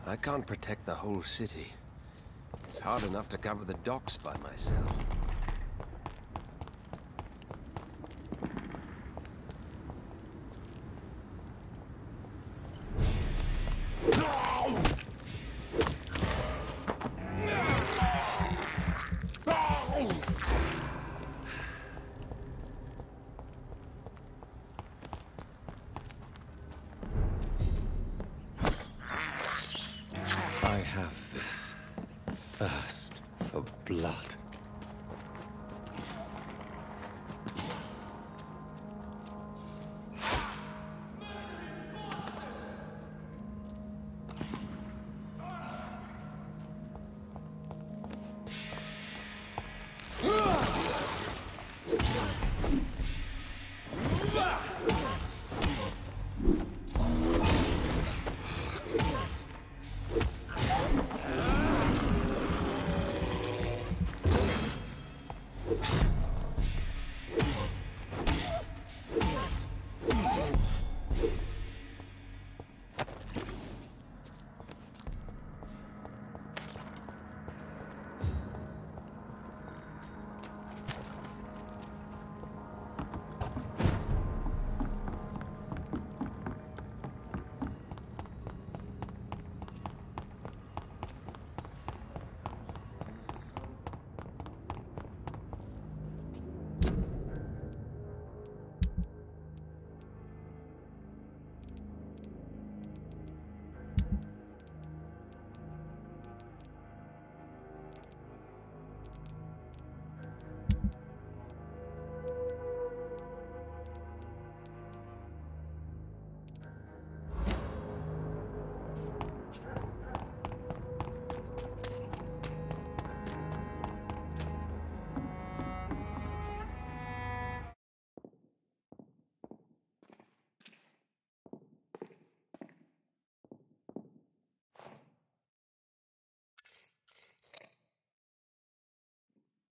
I can't protect the whole city. It's hard enough to cover the docks by myself. I have this thirst for blood.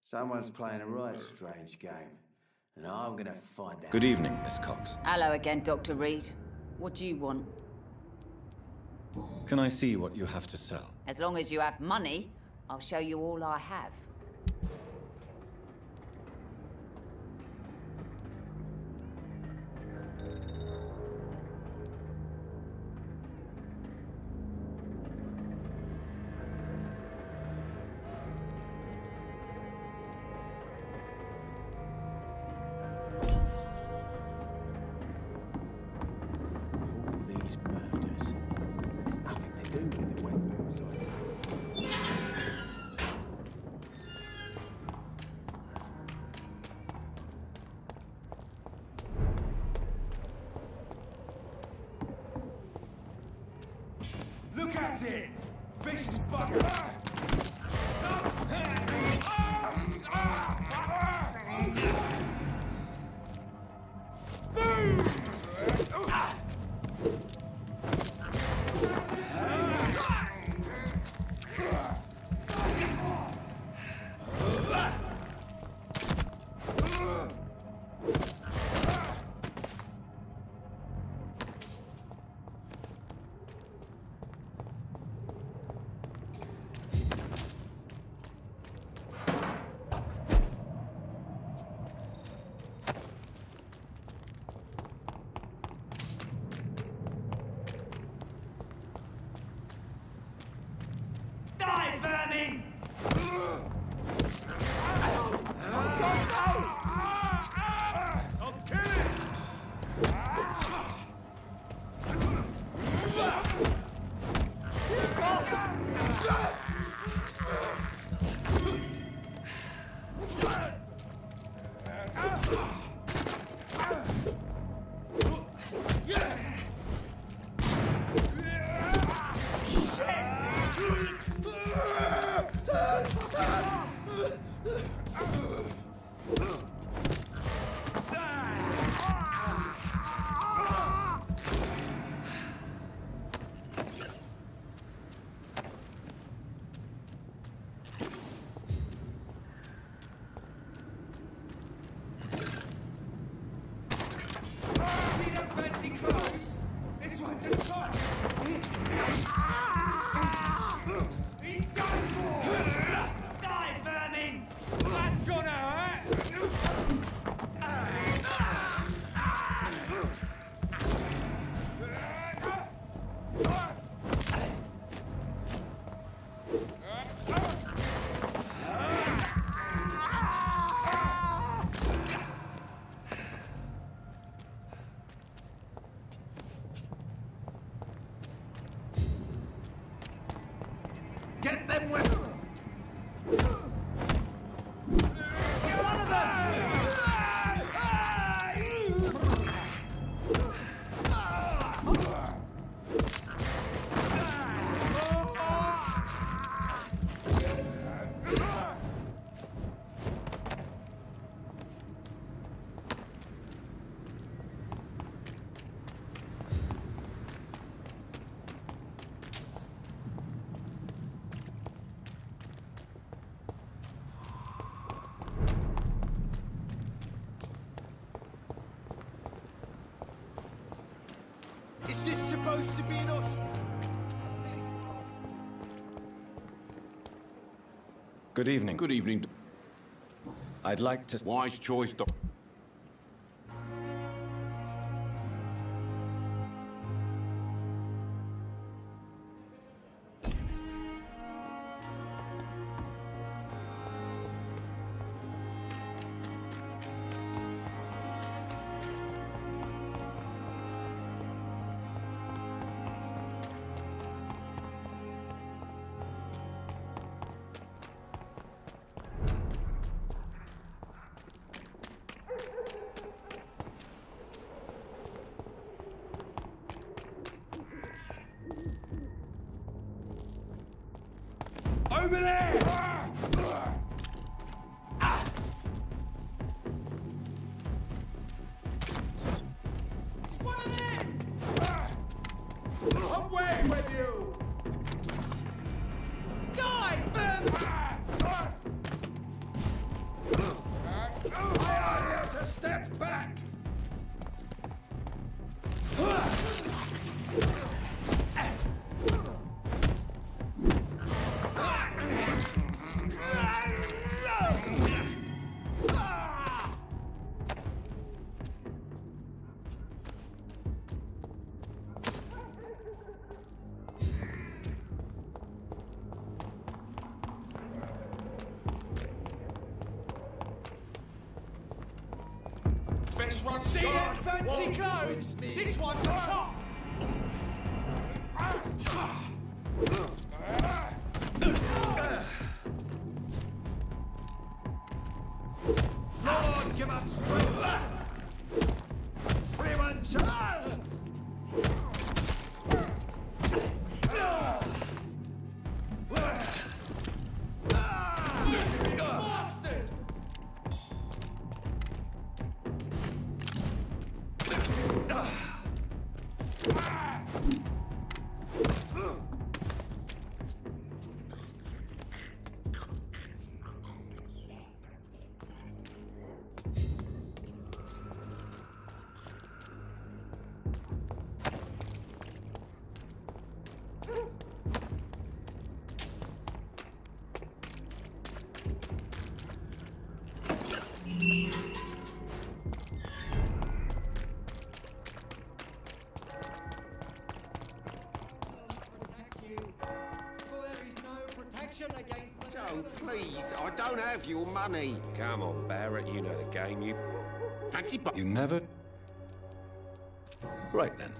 Someone's playing a right strange game, and I'm gonna find out. Good evening, Miss Cox. Hello again, Dr. Reed. What do you want? Can I see what you have to sell? As long as you have money, I'll show you all I have. Look at it! Vicious bugger! Die, vermin! Don't kill it! Then we're... It's one of them! Is this supposed to be an Good evening. Good evening. I'd like to... Wise choice, Doctor. Over there! It's one of them! Away with you! Die, Vampyr! I order you to step back! Best one. See them fancy clothes? This one's a top. Lord, give us strength. Premature. Bastard. Joe, please, I don't have your money. Come on, Barrett, you know the game. You Fancy You never... Right then.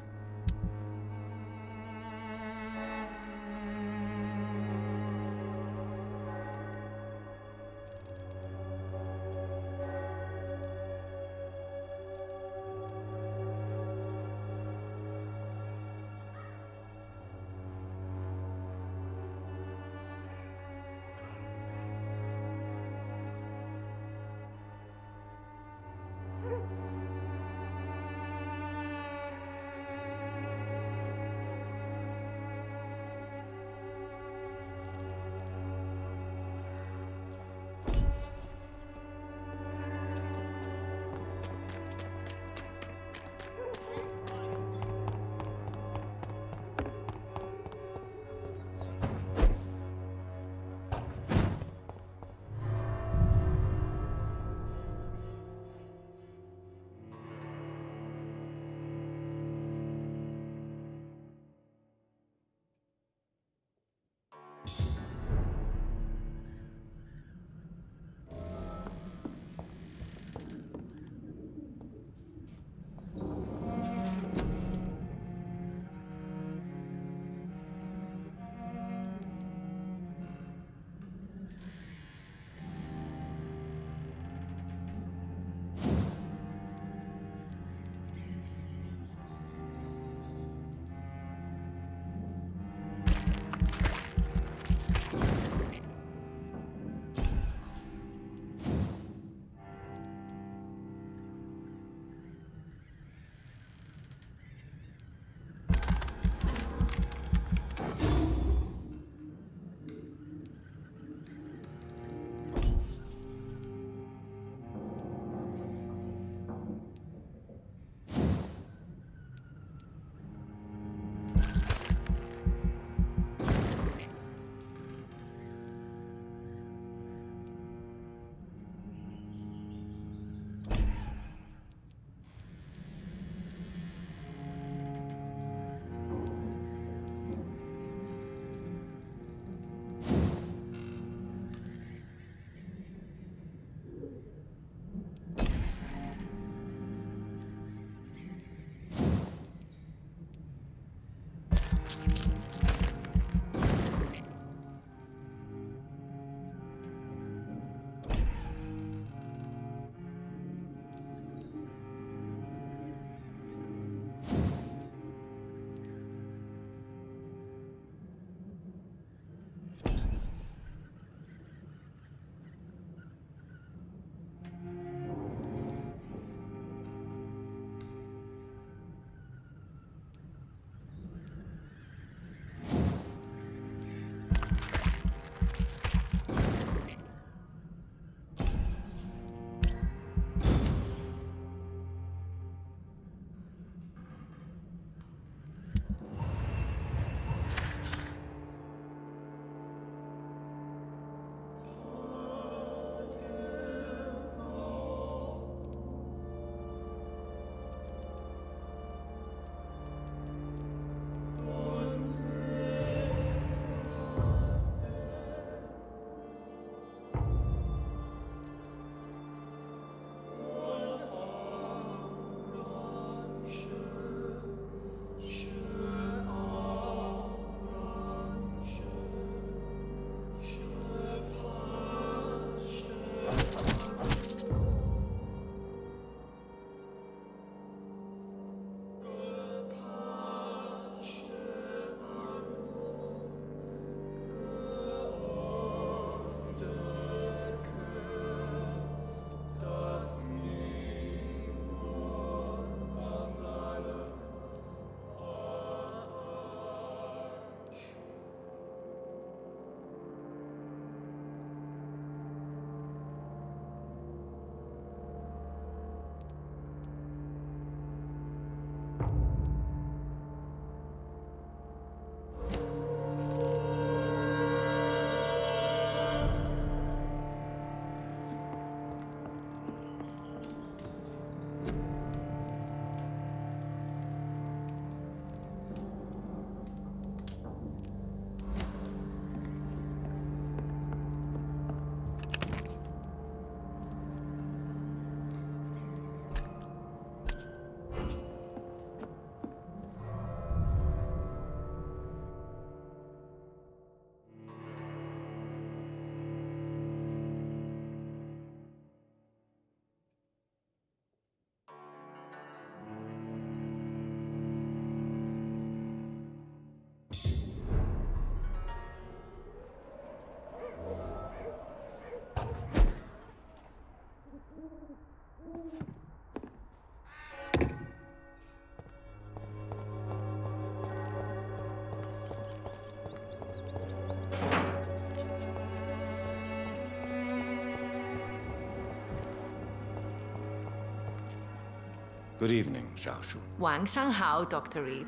Good evening, Xiaoshu. 晚上好, Dr. Reed.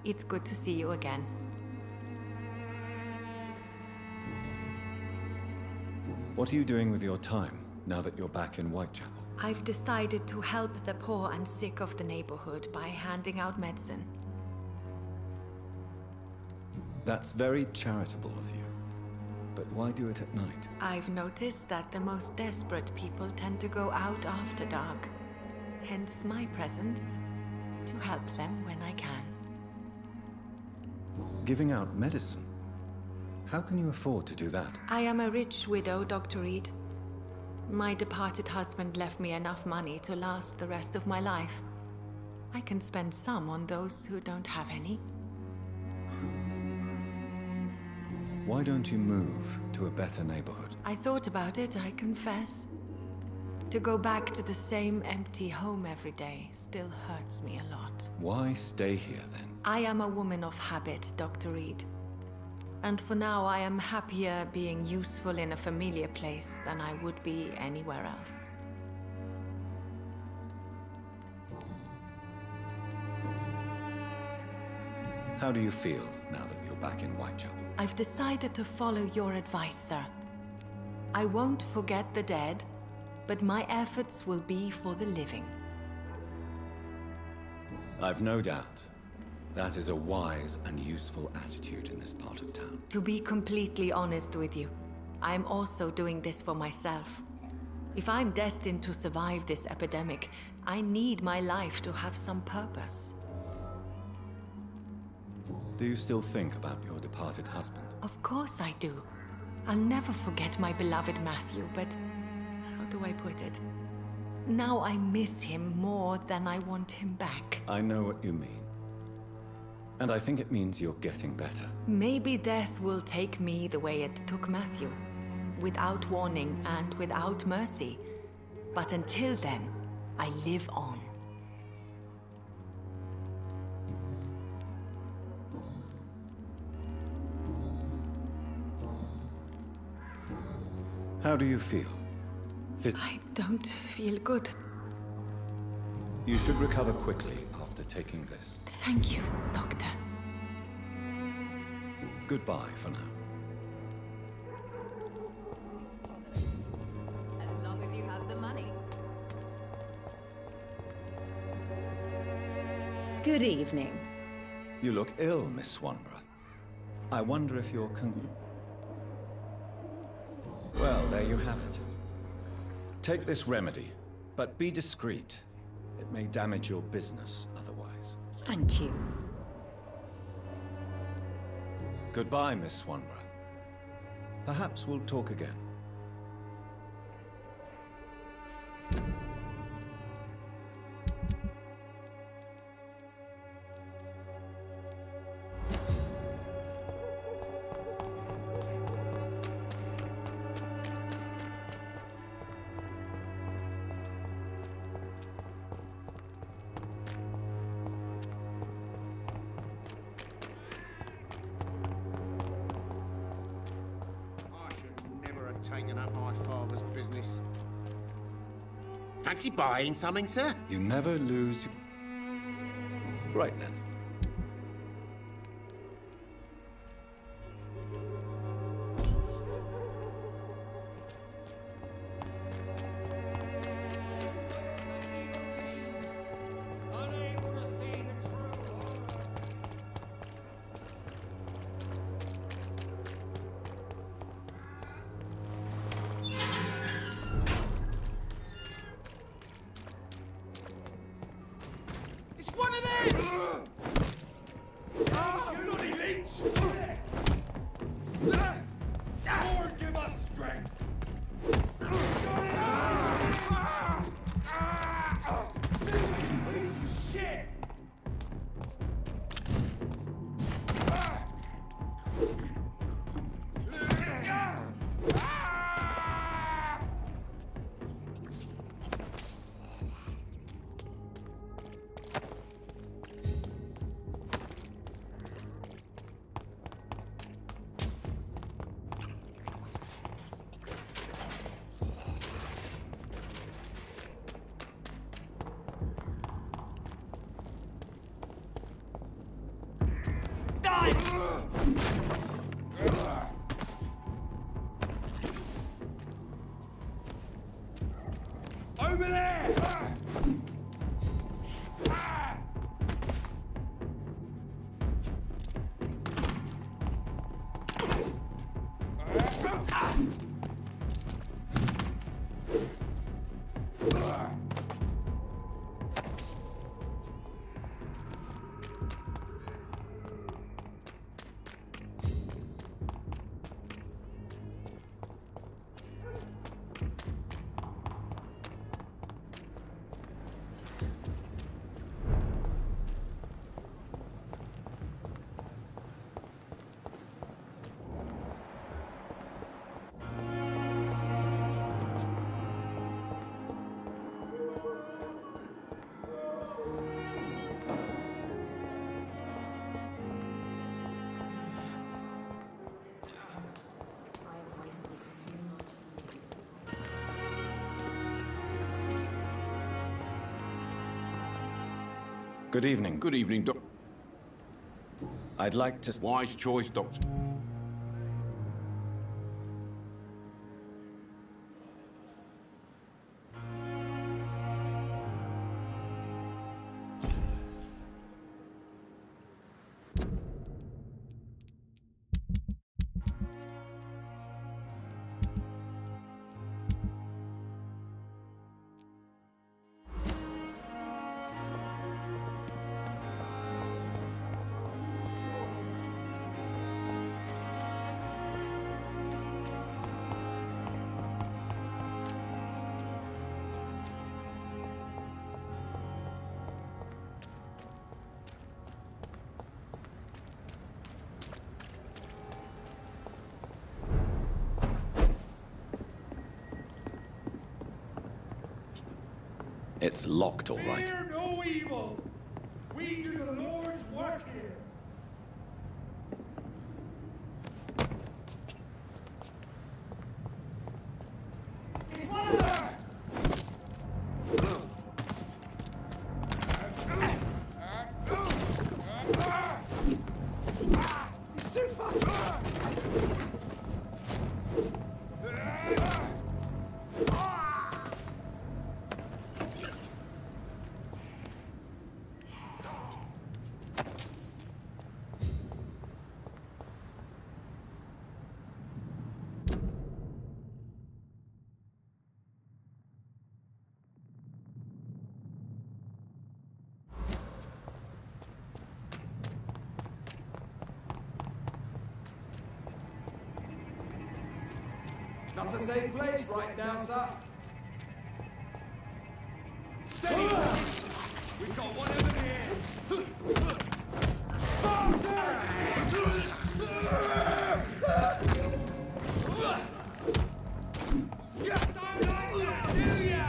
It's good to see you again. What are you doing with your time now that you're back in Whitechapel? I've decided to help the poor and sick of the neighborhood by handing out medicine. That's very charitable of you. But why do it at night? I've noticed that the most desperate people tend to go out after dark. Hence my presence, to help them when I can. Giving out medicine? How can you afford to do that? I am a rich widow, Dr. Reed. My departed husband left me enough money to last the rest of my life. I can spend some on those who don't have any. Why don't you move to a better neighborhood? I thought about it, I confess. To go back to the same empty home every day still hurts me a lot. Why stay here then? I am a woman of habit, Dr. Reed. And for now, I am happier being useful in a familiar place than I would be anywhere else. How do you feel now that you're back in Whitechapel? I've decided to follow your advice, sir. I won't forget the dead, but my efforts will be for the living. I've no doubt. That is a wise and useful attitude in this part of town. To be completely honest with you, I'm also doing this for myself. If I'm destined to survive this epidemic, I need my life to have some purpose. Do you still think about your departed husband? Of course I do. I'll never forget my beloved Matthew, but how do I put it? Now I miss him more than I want him back. I know what you mean. And I think it means you're getting better. Maybe death will take me the way it took Matthew, without warning and without mercy. But until then, I live on. How do you feel? I don't feel good. You should recover quickly after taking this. Thank you, Doctor. Goodbye for now. As long as you have the money. Good evening. You look ill, Miss Swanborough. I wonder if you're Well, there you have it. Take this remedy, but be discreet. It may damage your business otherwise. Thank you. Goodbye, Miss Swanborough. Perhaps we'll talk again. Taking up my father's business. Fancy buying something, sir? You never lose... Right then. It's one of them! Over there! Good evening. Good evening, Doc. I'd like to... Wise choice, Doctor. It's locked, all right. Fear no evil. We do the Lord's work here. It's one of them. It's too far. Not a safe place right now, sir. Steady! We've got one over here! Faster! Don't like that, do ya?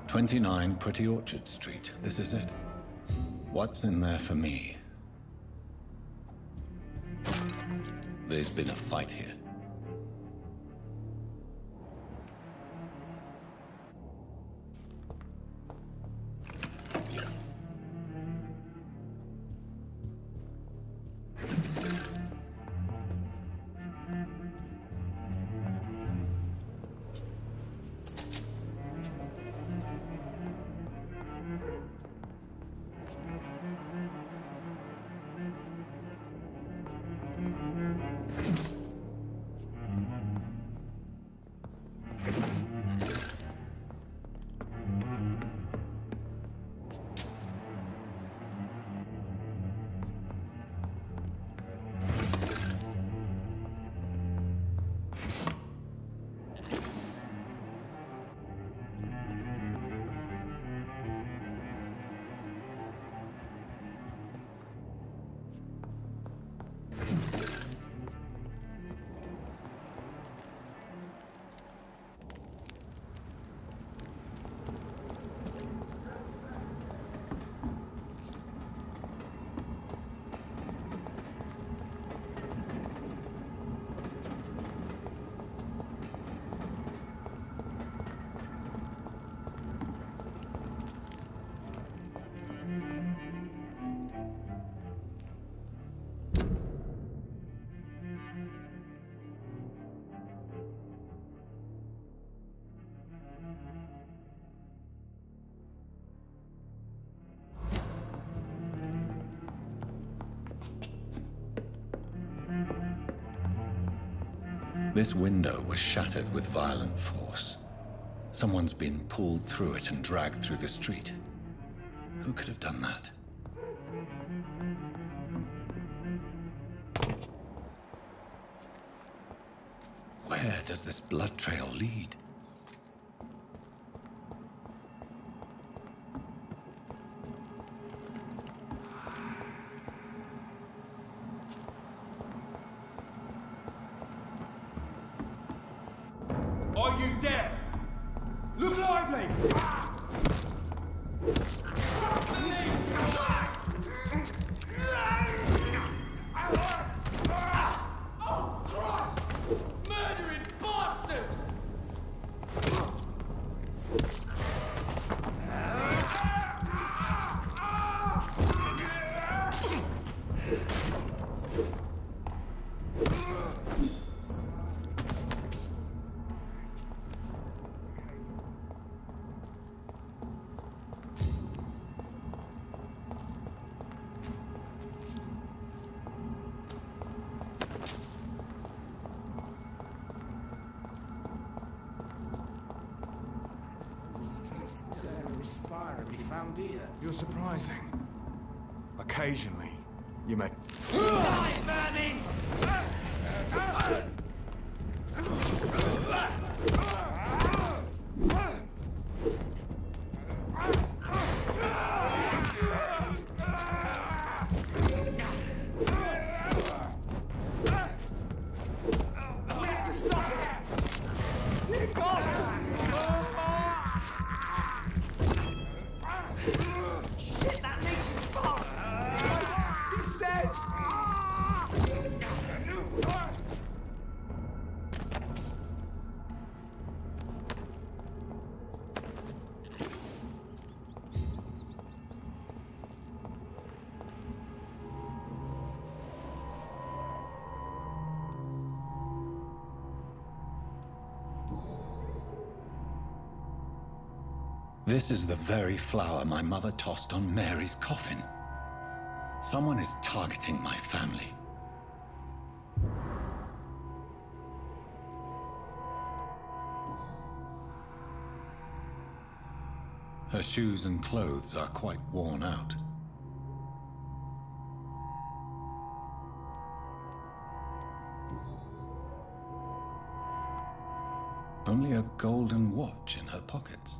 "29 Pretty Orchard Street. This is it. What's in there for me?" There's been a fight here. This window was shattered with violent force. Someone's been pulled through it and dragged through the street. Who could have done that? Where does this blood trail lead? Are you deaf? Look lively! Oh, Christ! Murdering bastard! Found here. You're surprising. Occasionally, you may. Burning! We have to stop it! Dear God! Shit, that leech is fast! He's dead! This is the very flower my mother tossed on Mary's coffin. Someone is targeting my family. Her shoes and clothes are quite worn out. Only a golden watch in her pockets.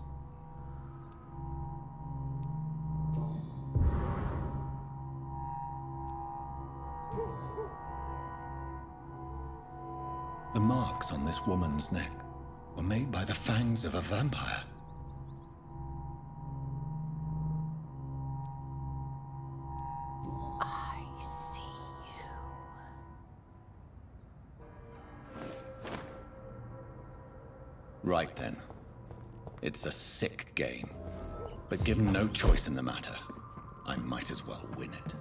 The marks on this woman's neck were made by the fangs of a vampire. I see you. Right then. It's a sick game. But given no choice in the matter, I might as well win it.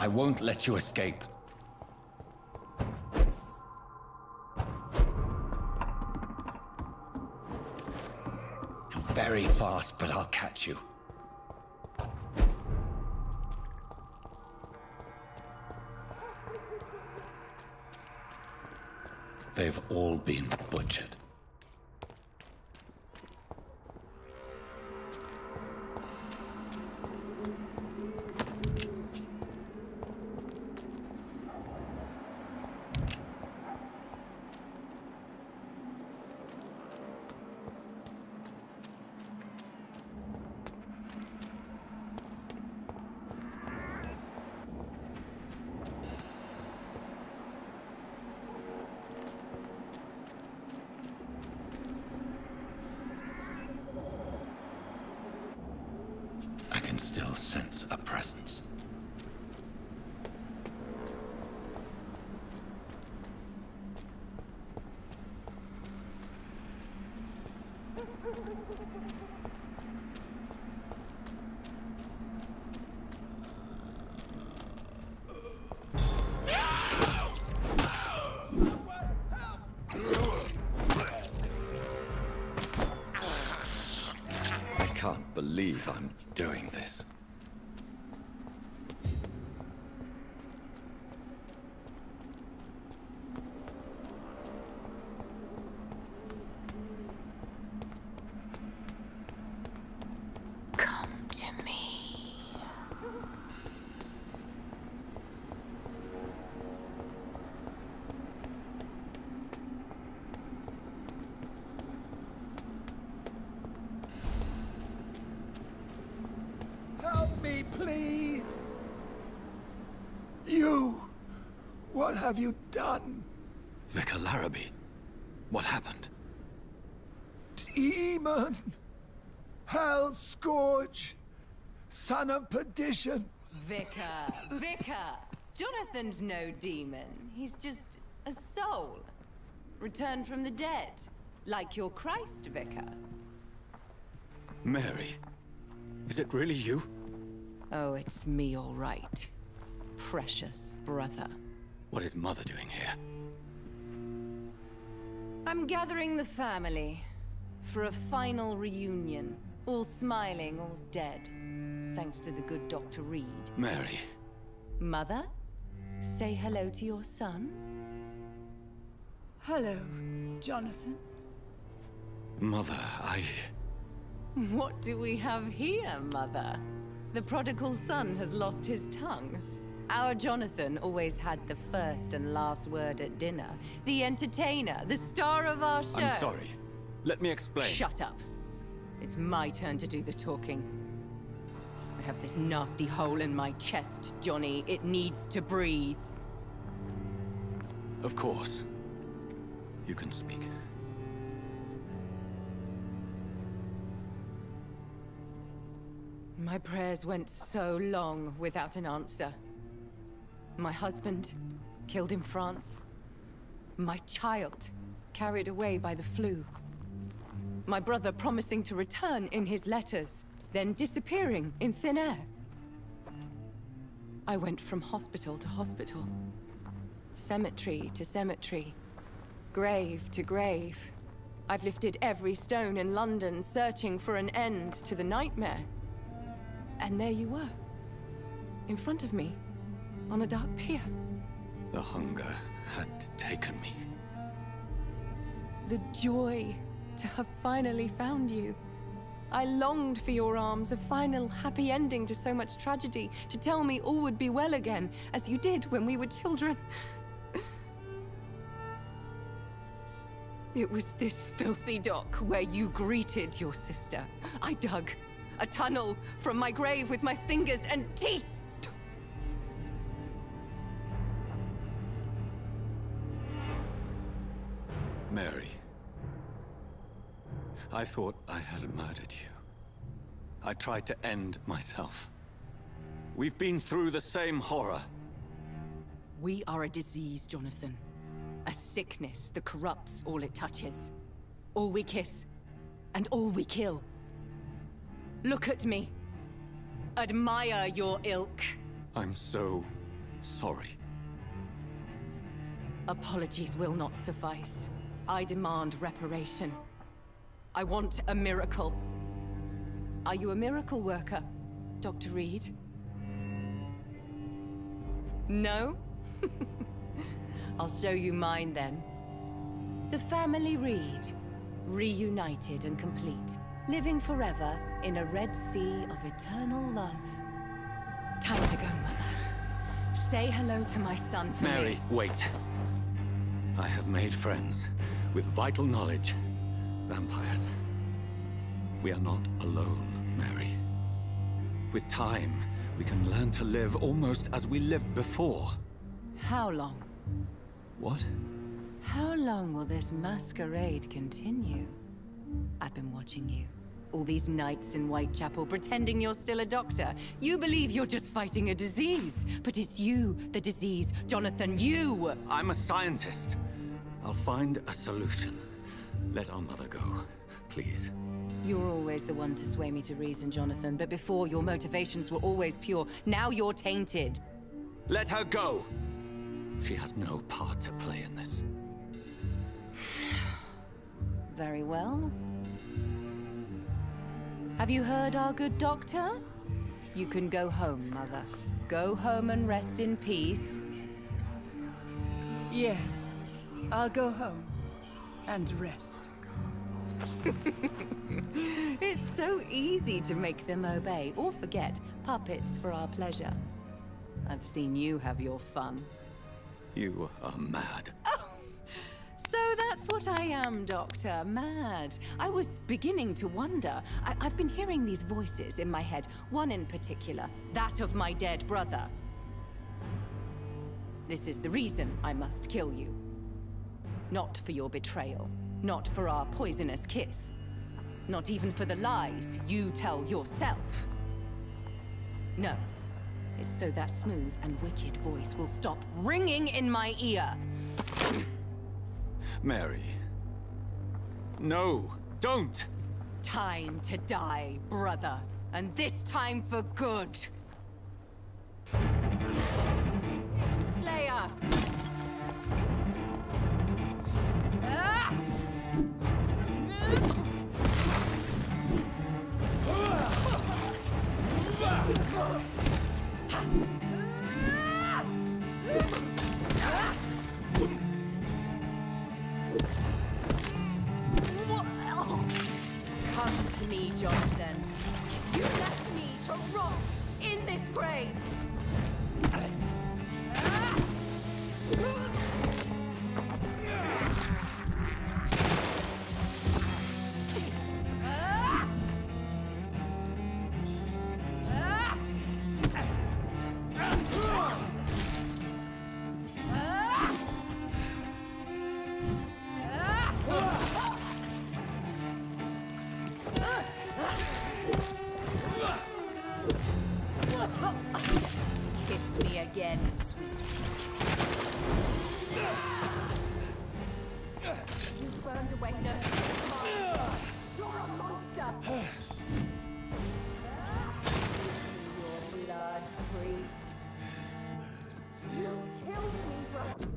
I won't let you escape. You're very fast, but I'll catch you. They've all been butchered. I can still sense a presence. I can't believe I'm doing this. Come to me. Help me, please! You! What have you done? Vicar Larrabee, what happened? Demon! Hell Scourge! Son of perdition! Vicar! Jonathan's no demon. He's just a soul. Returned from the dead. Like your Christ, Vicar. Mary, is it really you? Oh, it's me, all right. Precious brother. What is Mother doing here? I'm gathering the family for a final reunion. All smiling, all dead. Thanks to the good Dr. Reed. Mary. Mother, say hello to your son. Hello, Jonathan. Mother, What do we have here, Mother? The prodigal son has lost his tongue. Our Jonathan always had the first and last word at dinner. The entertainer, the star of our show. I'm sorry. Let me explain. Shut up. It's my turn to do the talking. I have this nasty hole in my chest, Johnny. It needs to breathe. Of course. You can speak. My prayers went so long without an answer. My husband, killed in France. My child, carried away by the flu. My brother promising to return in his letters, then disappearing in thin air. I went from hospital to hospital. Cemetery to cemetery. Grave to grave. I've lifted every stone in London, searching for an end to the nightmare. And there you were. In front of me. On a dark pier. The hunger had taken me. The joy to have finally found you. I longed for your arms, a final happy ending to so much tragedy, to tell me all would be well again, as you did when we were children. It was this filthy dock where you greeted your sister. I dug a tunnel from my grave with my fingers and teeth. Mary. I thought I had murdered you. I tried to end myself. We've been through the same horror. We are a disease, Jonathan. A sickness that corrupts all it touches. All we kiss, and all we kill. Look at me. Admire your ilk. I'm so sorry. Apologies will not suffice. I demand reparation. I want a miracle. Are you a miracle worker, Dr. Reed? No? I'll show you mine then. The family Reed, reunited and complete, living forever in a red sea of eternal love. Time to go, Mother. Say hello to my son for me. Mary, wait. I have made friends with vital knowledge. Vampires. We are not alone, Mary. With time, we can learn to live almost as we lived before. How long? What? How long will this masquerade continue? I've been watching you. All these nights in Whitechapel pretending you're still a doctor. You believe you're just fighting a disease. But it's you, the disease. Jonathan, you! I'm a scientist. I'll find a solution. Let our mother go, please. You're always the one to sway me to reason, Jonathan. But before, your motivations were always pure. Now you're tainted. Let her go! She has no part to play in this. Very well. Have you heard our good doctor? You can go home, Mother. Go home and rest in peace. Yes, I'll go home and rest. It's so easy to make them obey or forget. Puppets for our pleasure. I've seen you have your fun. You are mad. Oh, so that's what I am, Doctor. Mad. I was beginning to wonder. I've been hearing these voices in my head. One in particular, that of my dead brother. This is the reason I must kill you. Not for your betrayal. Not for our poisonous kiss. Not even for the lies you tell yourself. No. It's so that smooth and wicked voice will stop ringing in my ear. Mary. No, don't! Time to die, brother. And this time for good. Slayer! Ah! Come to me, Jonathan. You left me to rot in this grave. Kiss me again, sweet. You burned away no. You're a monster. Your blood free. You killed me, brother.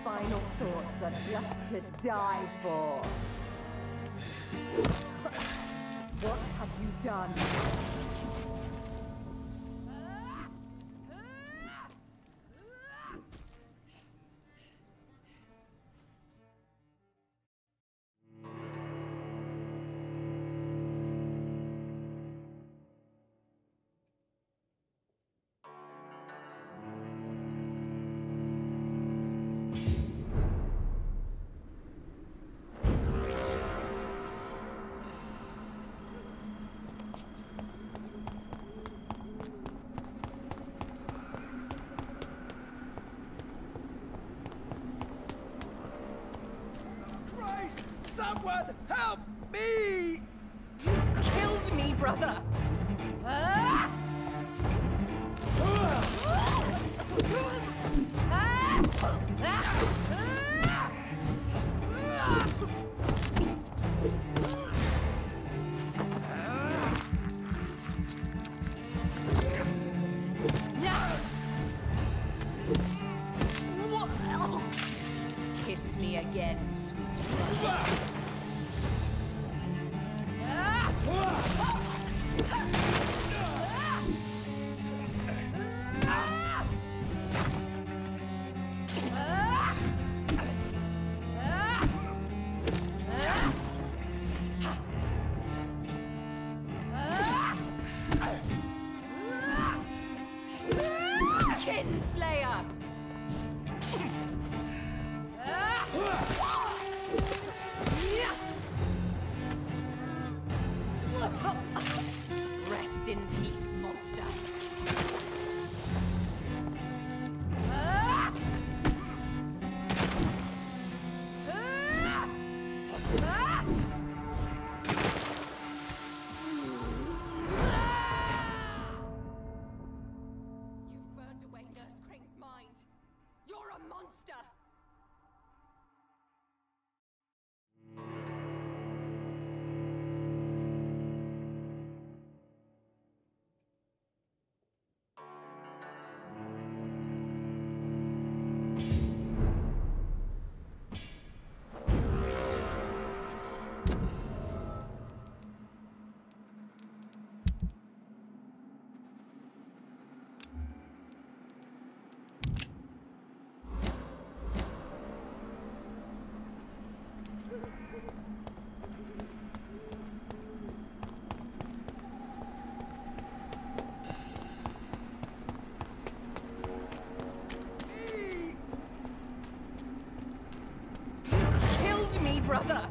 Final thoughts are just to die for. What have you done? Someone help me! You've killed me, brother! Ah! Ah! again, sweet brother. Kinslayer! Rest in peace, monster. You've burned away Nurse Crane's mind. You're a monster! Killed me, brother!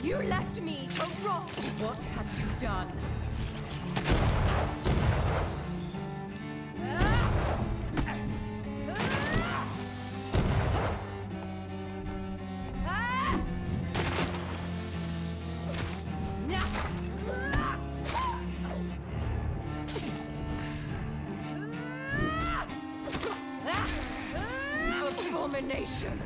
You left me to rot! What have you done? Abomination!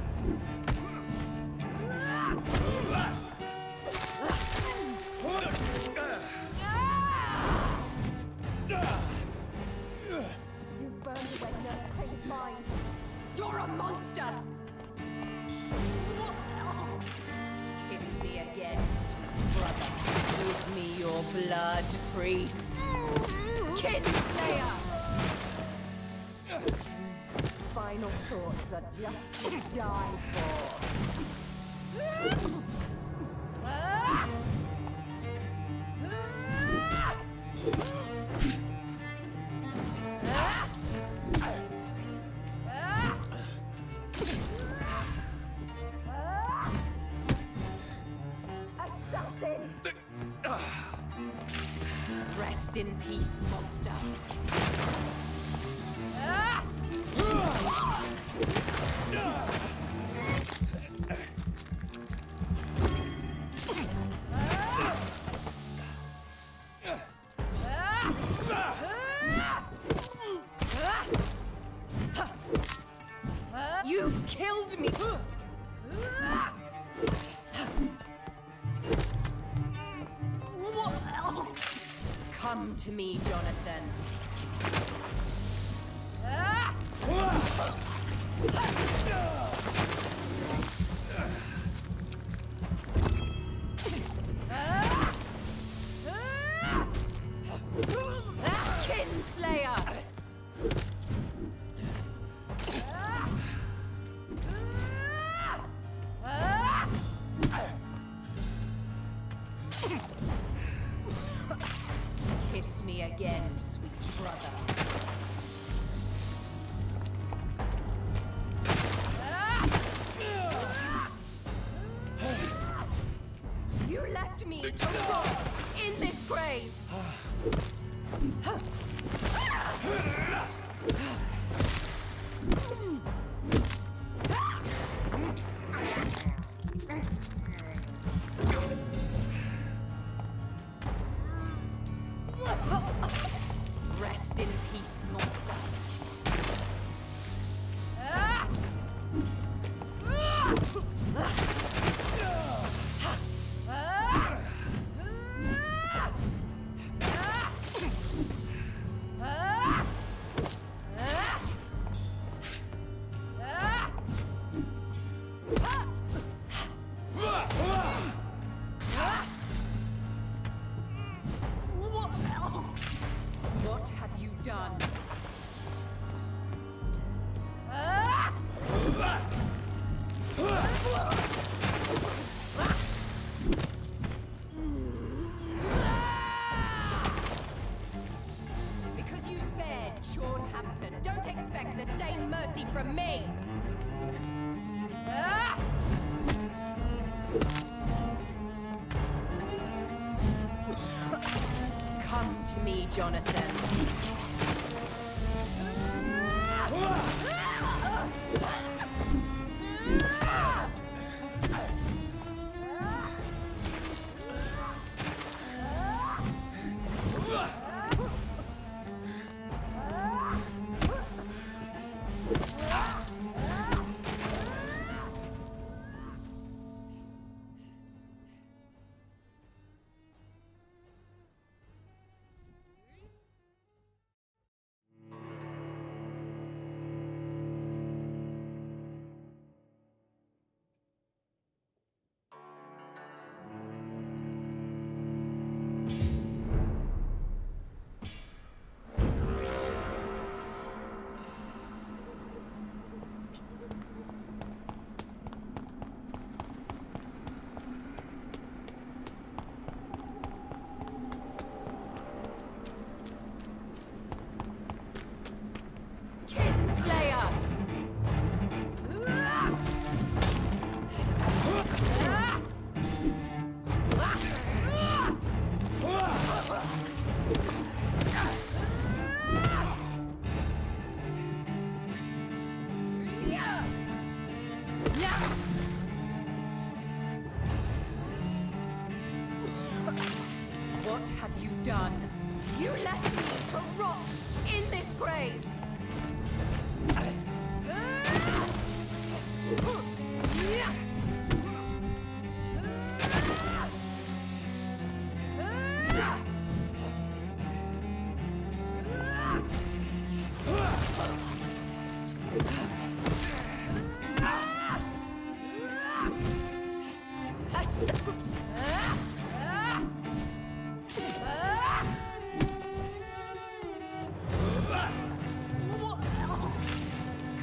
You burned away Nurse Crane's mind. You're a monster! Kiss me again, sweet brother. Give me your blood, priest. Kinslayer! Final thoughts are just to die for. Rest in peace, monster. You've killed me! Come to me, Jonathan. Kinslayer! Kiss me again, sweet brother. You left me to rot in this grave. Come to me, Jonathan. What have you done? You left me to rot in this grave!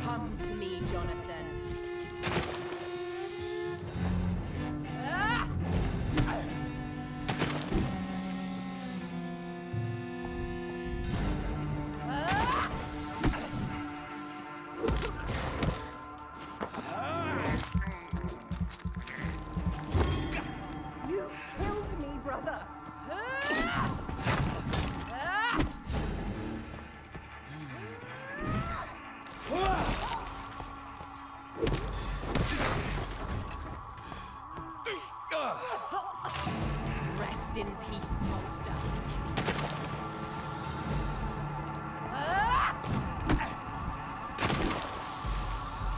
Come to me, Jonathan. You killed me, brother. Rest in peace, monster.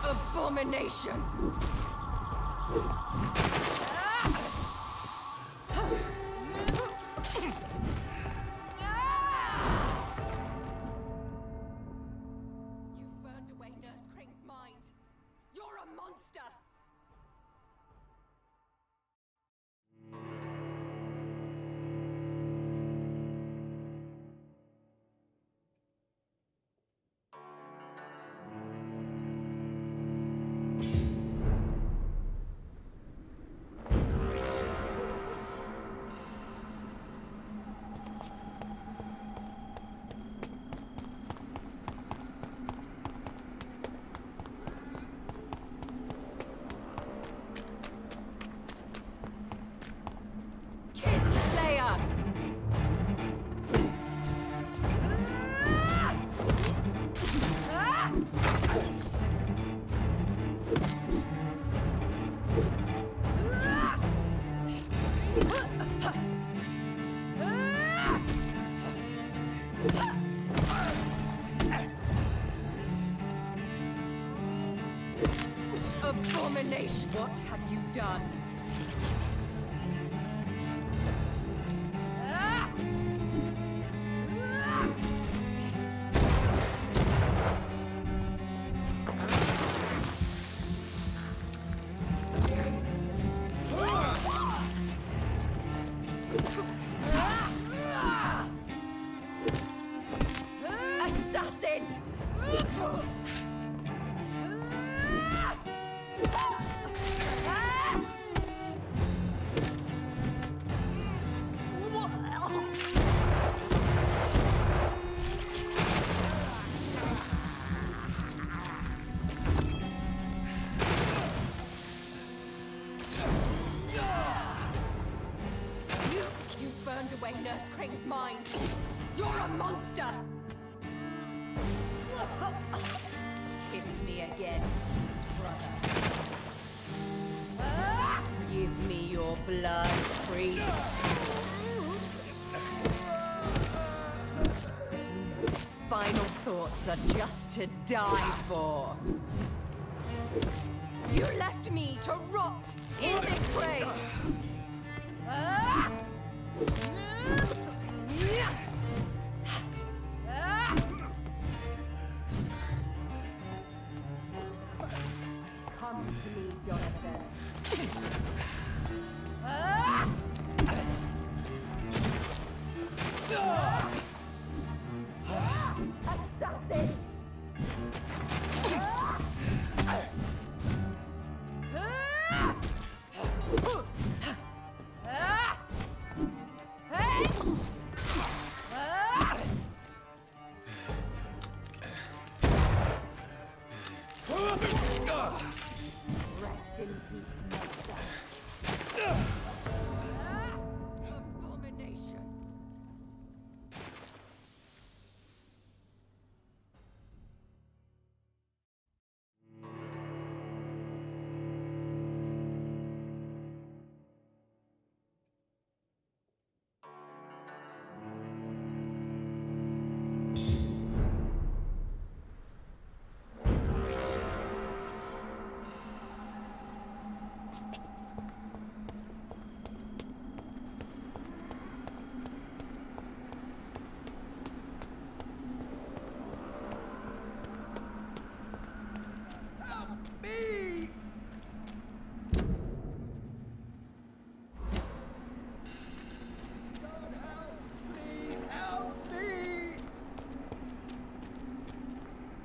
Abomination! You've burned away Nurse Kring's mind. You're a monster! Slayer! Abomination! What have you done? Assassin! away Nurse Kring's mind. You're a monster! Kiss me again, sweet brother. Give me your blood, priest. Final thoughts are just to die for. You left me to rot in this grave. Come to me, Jonathan. Assassin! Rest in peace, monster. Abomination.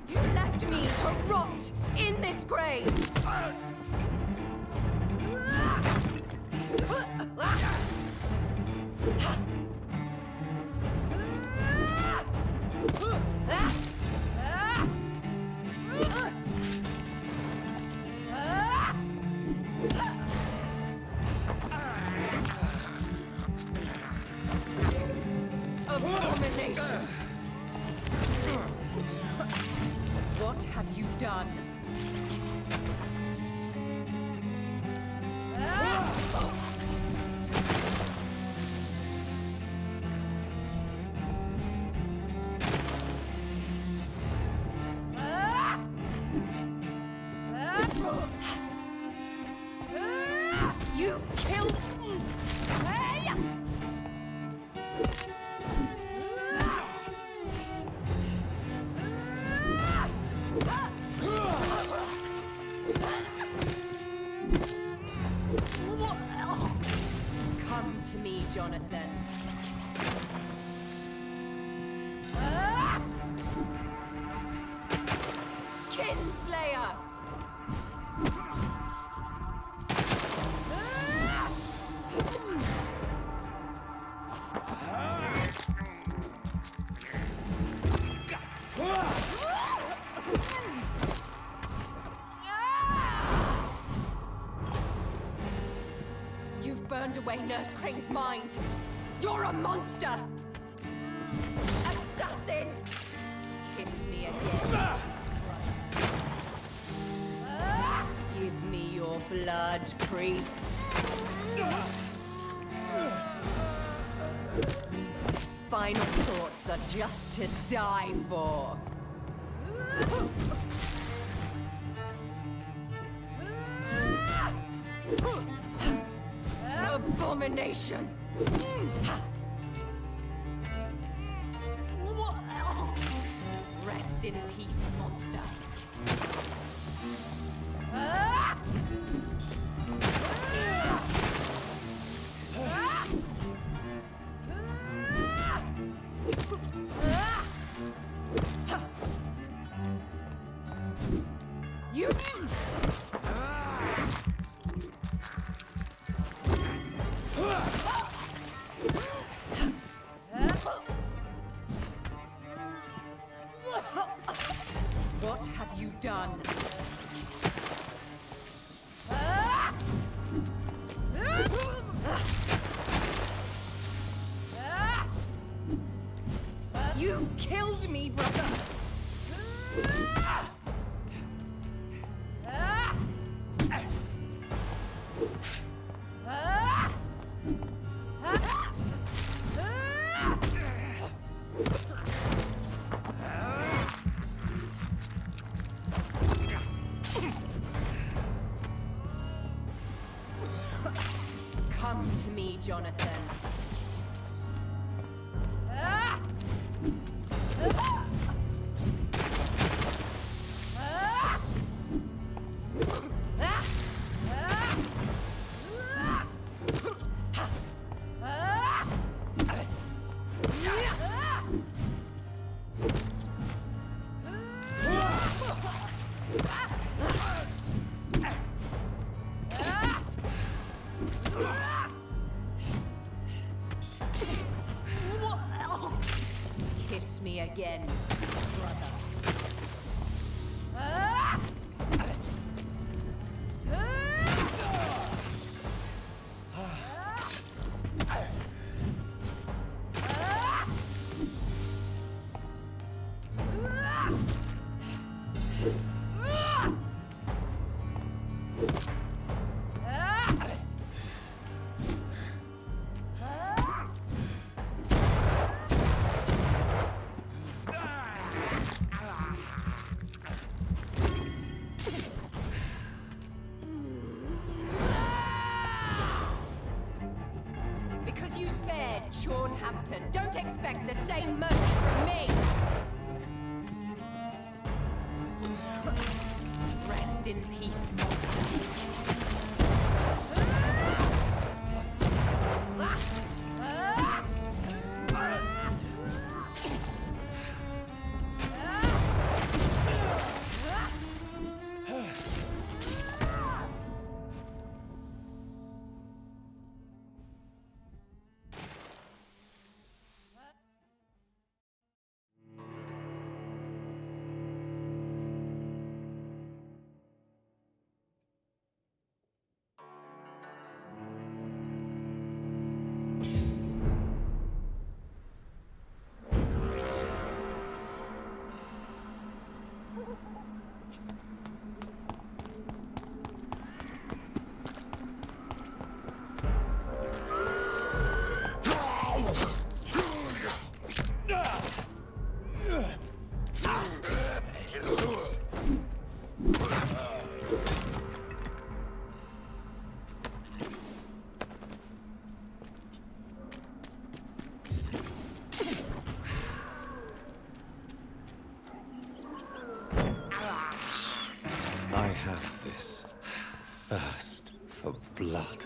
You left me to rot in this grave. Abomination. What have you done? You've killed. Come to me, Jonathan. Kinslayer! You've burned away Nurse Kring's mind. You're a monster! Assassin! Kiss me again, sweet brother. Give me your blood, priest. Final thoughts are just to die for. Abomination! Rest in peace, monster. You. What have you done? killed me, brother! Come to me, Jonathan. Kiss me again, sweet brother. Because you spared Sean Hampton, don't expect the same mercy from me! Rest in peace, monster. I have this thirst for blood.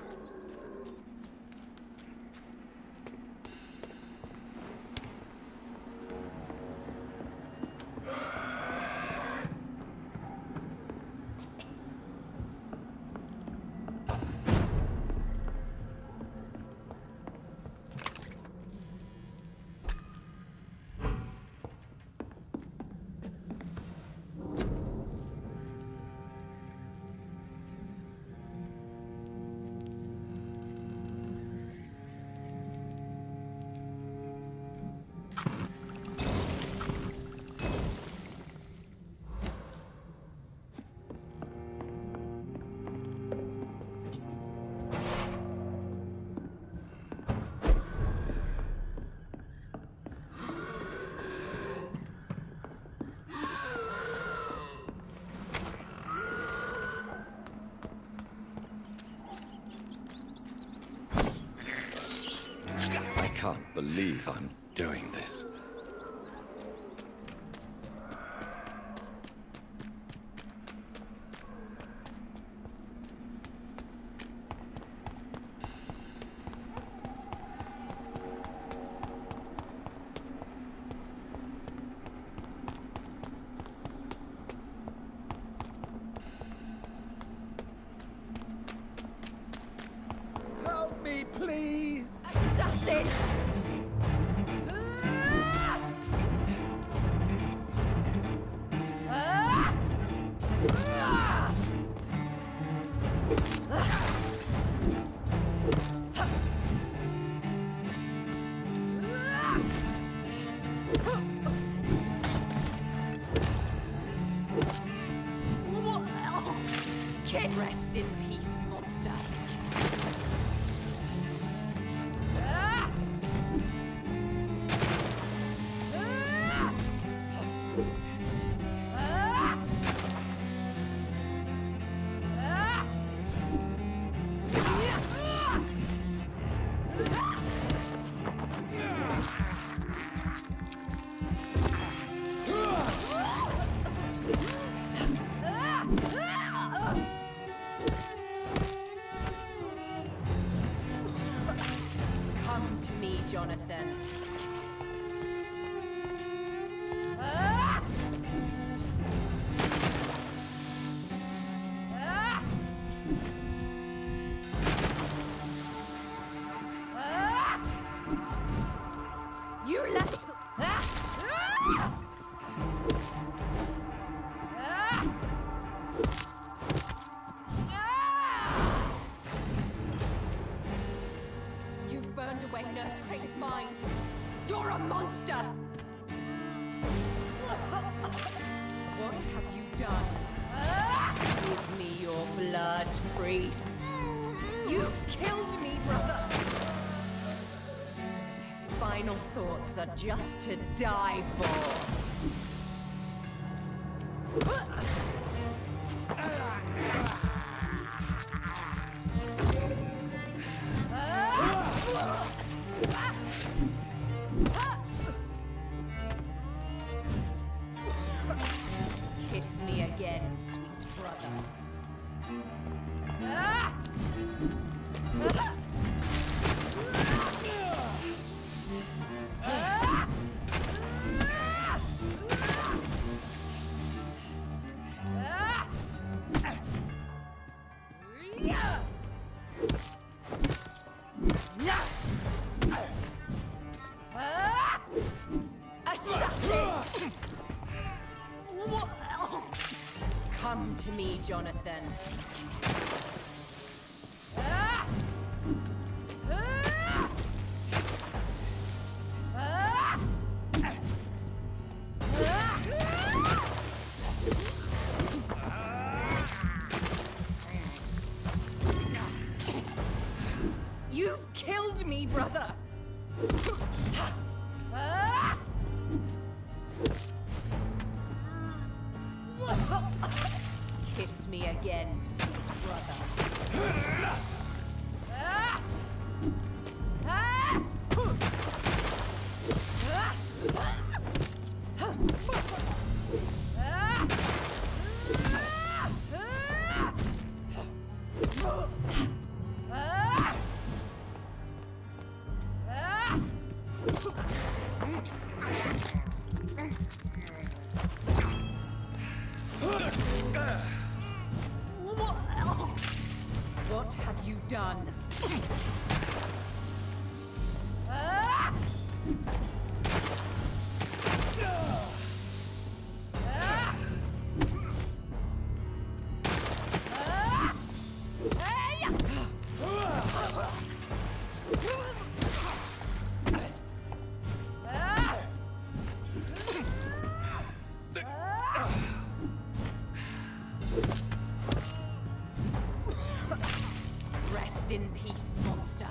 I can't believe I'm doing this. Help me, please! Assassin! to me, Jonathan. You left. You've burned away Nurse Crane's mind. You're a monster. What have you done? Give me your blood, priest. You killed me, brother. Final thoughts are just to die for. Kiss me again, sweet brother. Come to me, Jonathan. You've killed me, brother. Kiss me again, sweet brother. What have you done? Rest in peace, monster.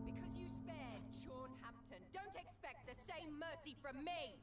Because you spared Sean Hampton, don't expect the same mercy from me!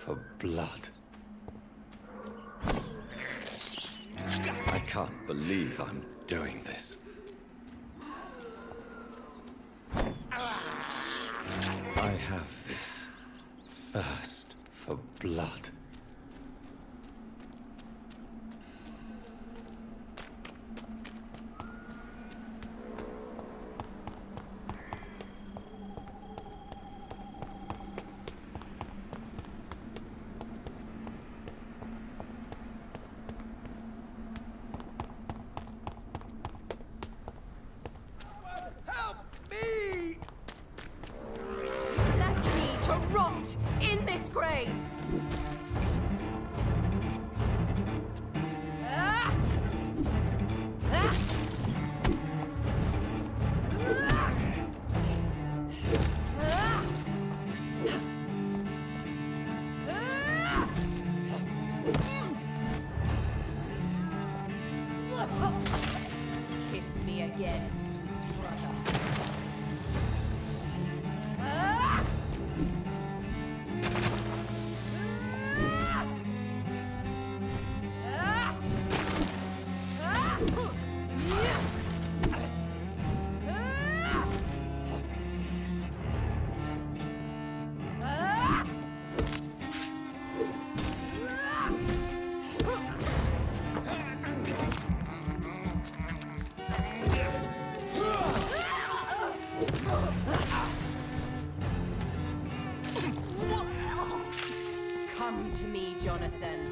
for blood. I can't believe I'm doing this. I have this thirst for blood. In this grave! Kiss me again, sweet brother. Come to me, Jonathan.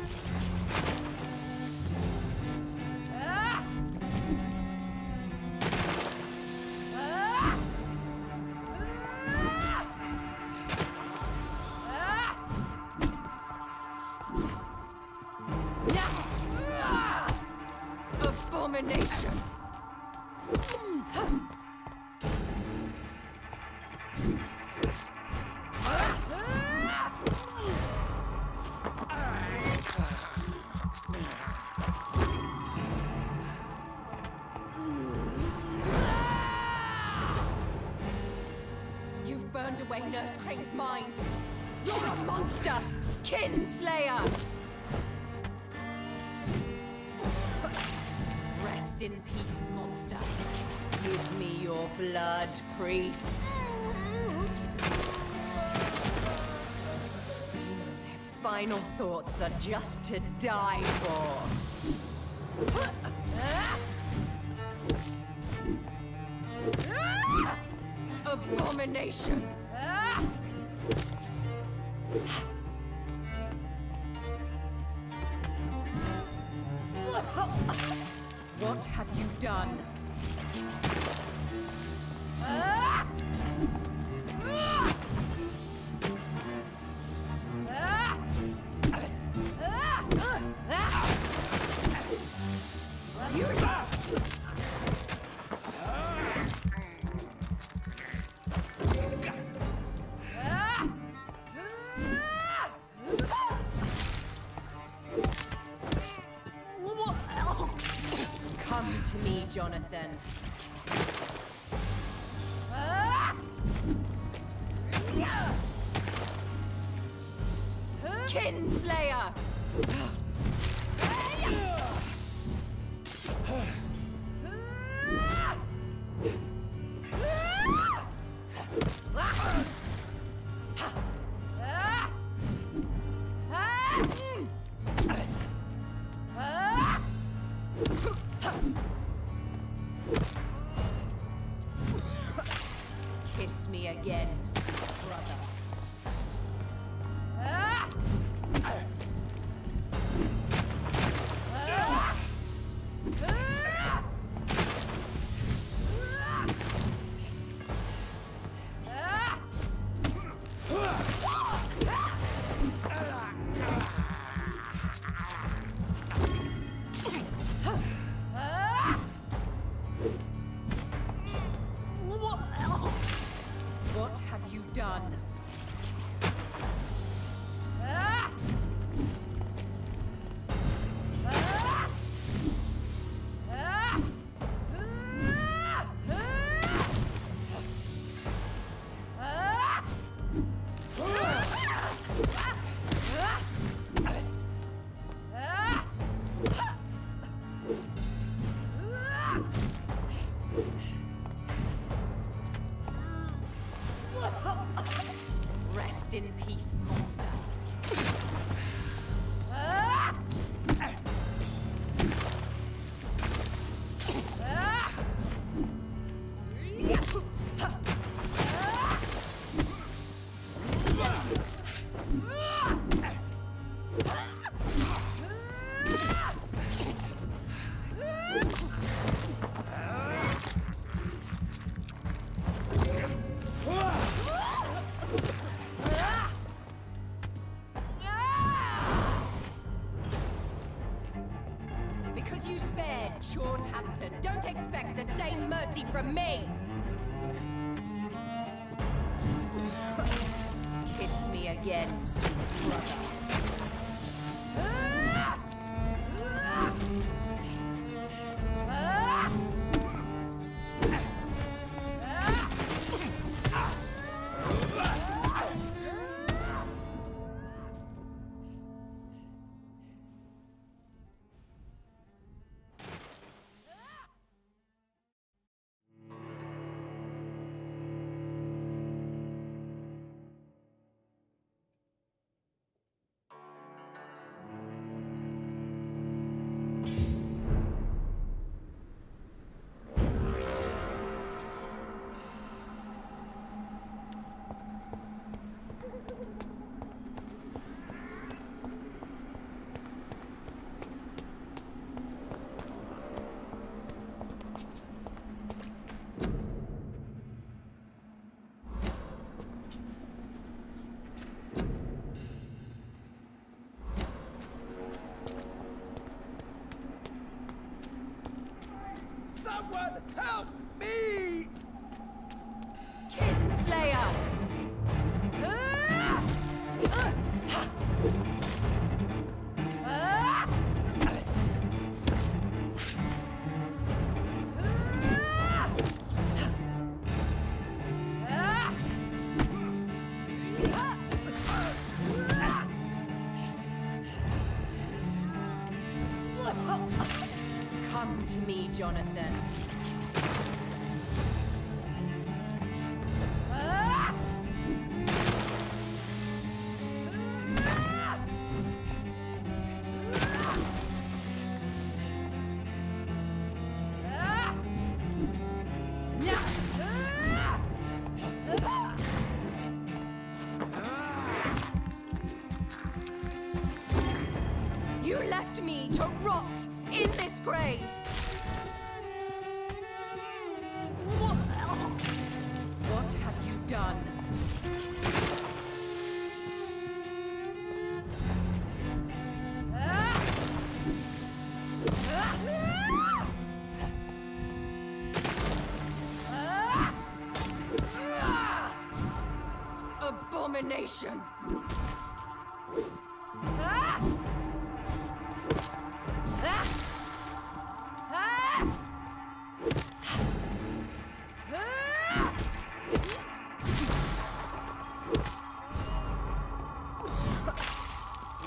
Abomination. You've burned away Nurse Crane's mind. You're a monster! Kinslayer! Rest in peace, monster. Give me your blood, priest. Their final thoughts are just to die for. Abomination! What have you done? Come to me, Jonathan. Kinslayer! Kiss me again, sweet brother. spared, Sean Hampton. Don't expect the same mercy from me. Kiss me again, sweet brother. Someone help me! Kinslayer! Come to me, Jonathan. You left me to rot in this grave. What have you done? Abomination!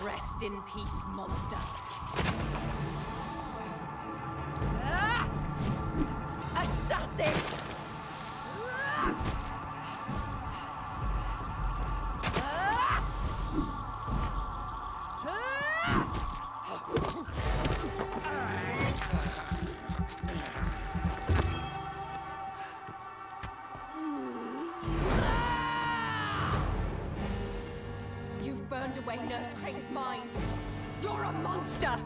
Rest in peace, monster. Assassin! You've burned away Nurse Crane's mind. You're a monster!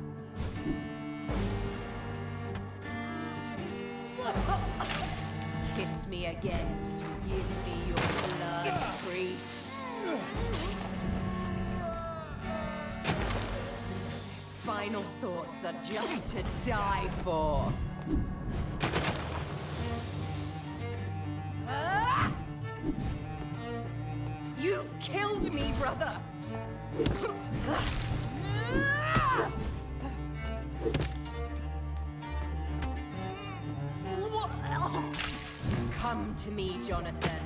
Kiss me again, so give me your blood, priest. Final thoughts are just to die for. You've killed me, brother! Come to me, Jonathan.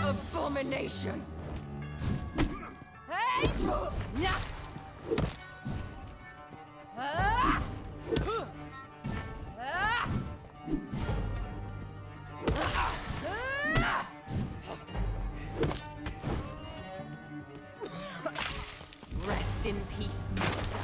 Abomination! Hey! Rest in peace, monster.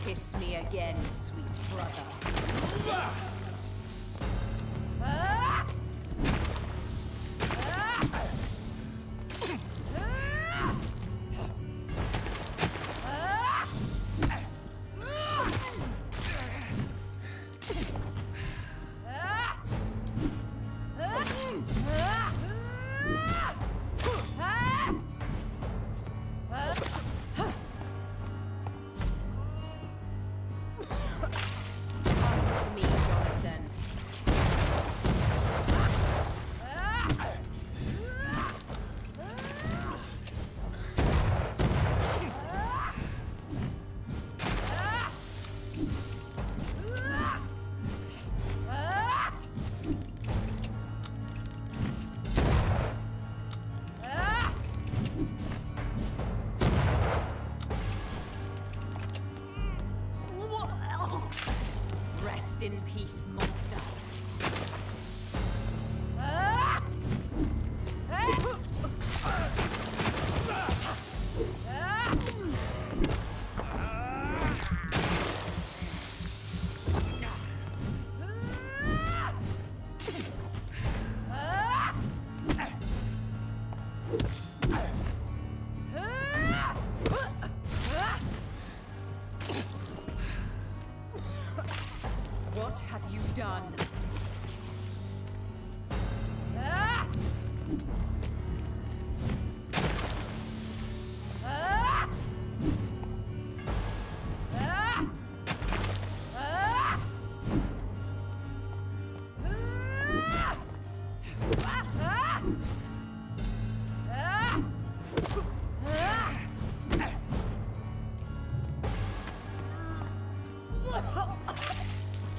Kiss me again, sweet brother. Rest in peace, monster. What have you done?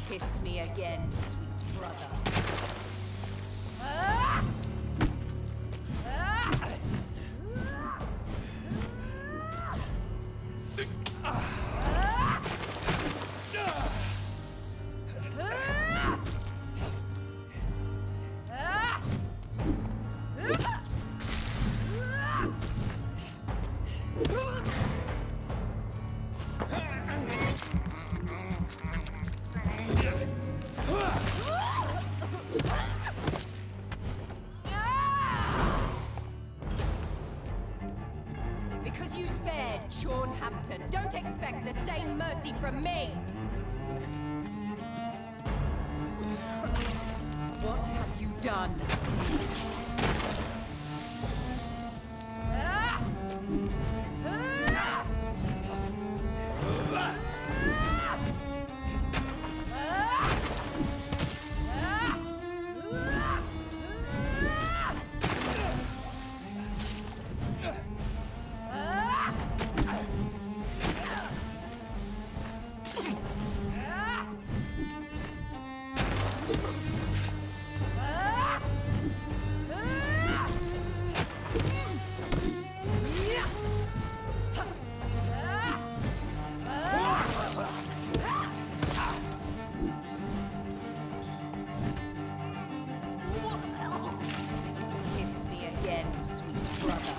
Kiss me again, sweet brother. Because you spared Sean Hampton, don't expect the same mercy from me! What have you done? Kiss me again, sweet brother.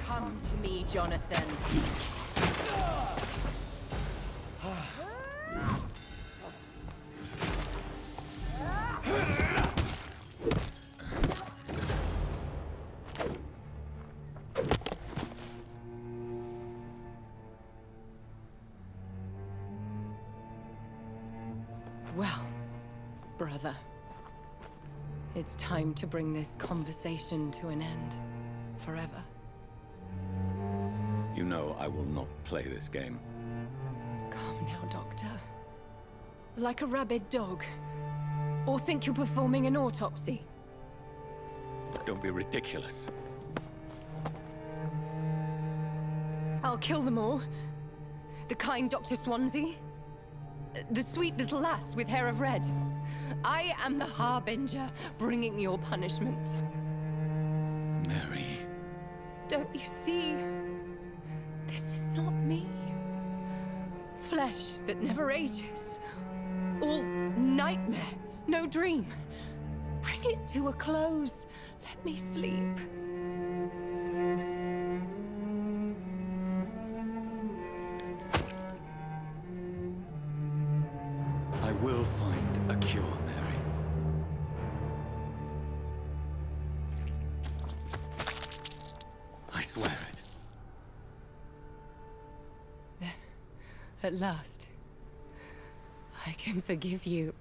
Come to me, Jonathan. Well, brother, it's time to bring this conversation to an end. Forever. You know I will not play this game. Calm now, Doctor. Like a rabid dog. Or think you're performing an autopsy. Don't be ridiculous. I'll kill them all. The kind Dr. Swansea. The sweet little lass with hair of red. I am the Harbinger, bringing your punishment. Mary. Don't you see? This is not me. Flesh that never ages. All nightmare, no dream. Bring it to a close. Let me sleep. I will find a cure, Mary. I swear it. Then, at last, I can forgive you.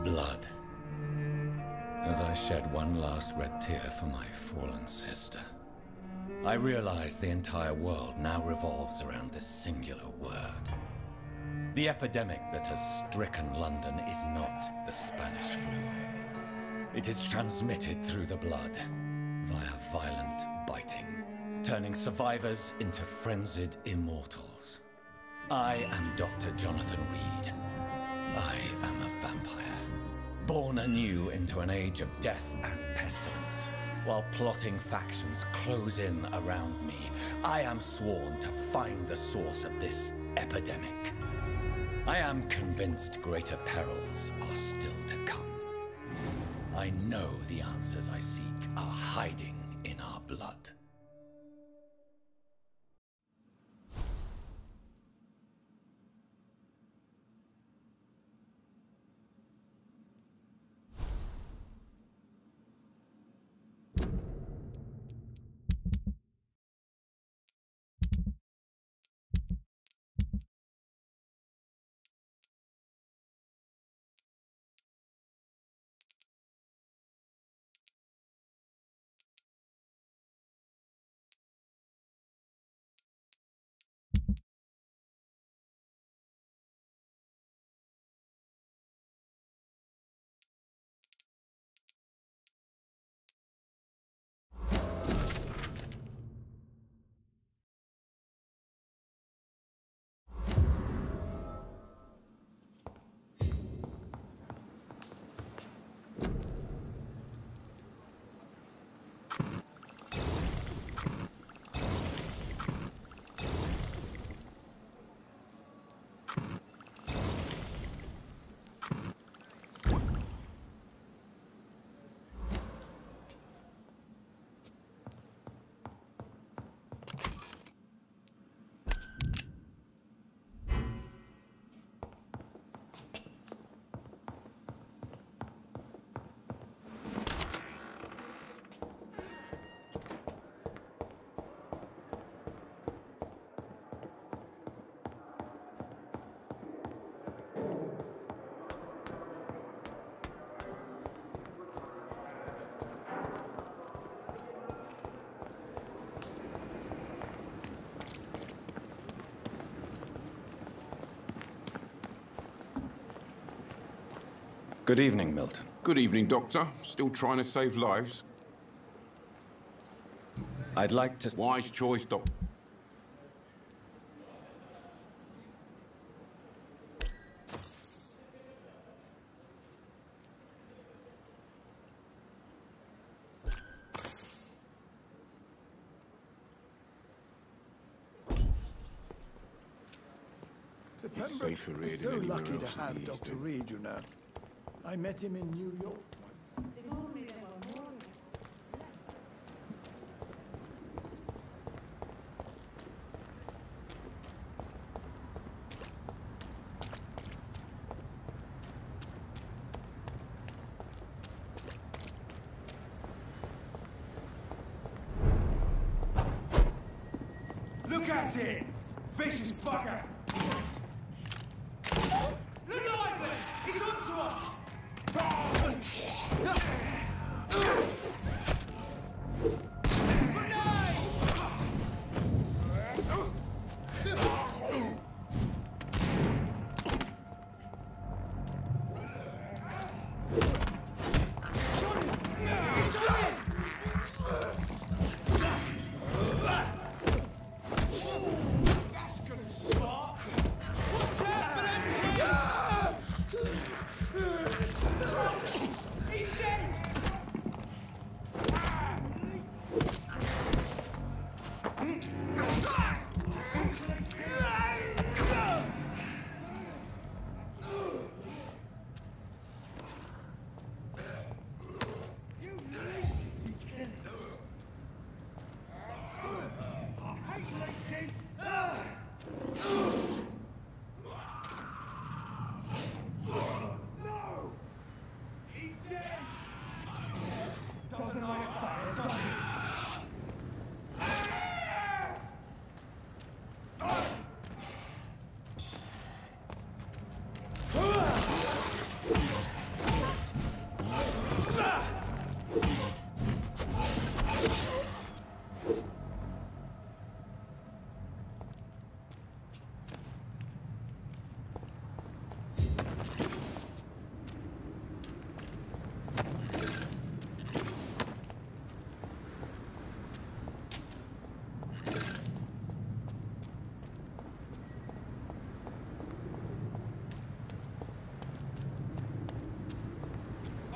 Blood. As I shed one last red tear for my fallen sister, I realize the entire world now revolves around this singular word. The epidemic that has stricken London is not the Spanish flu. It is transmitted through the blood via violent biting, turning survivors into frenzied immortals. I am Dr. Jonathan Reed. I am a vampire, born anew into an age of death and pestilence. While plotting factions close in around me, I am sworn to find the source of this epidemic. I am convinced greater perils are still to come. I know the answers I seek are hiding in our blood. Good evening, Milton. Good evening, Doctor. Still trying to save lives? I'd like to... Wise choice, Doctor. It's safer here than anywhere else in the East. Dr. Reed, you know. I met him in New York once. If only there were more of us. Look at it! Vicious bugger! Look lively! He's on to us!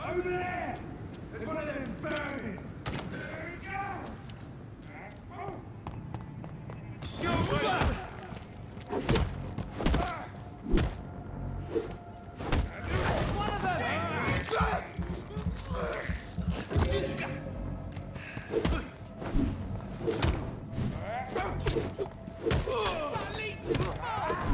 Over there! There's one of them vermin! There we go! Go back! There's one of them! That leech is fast!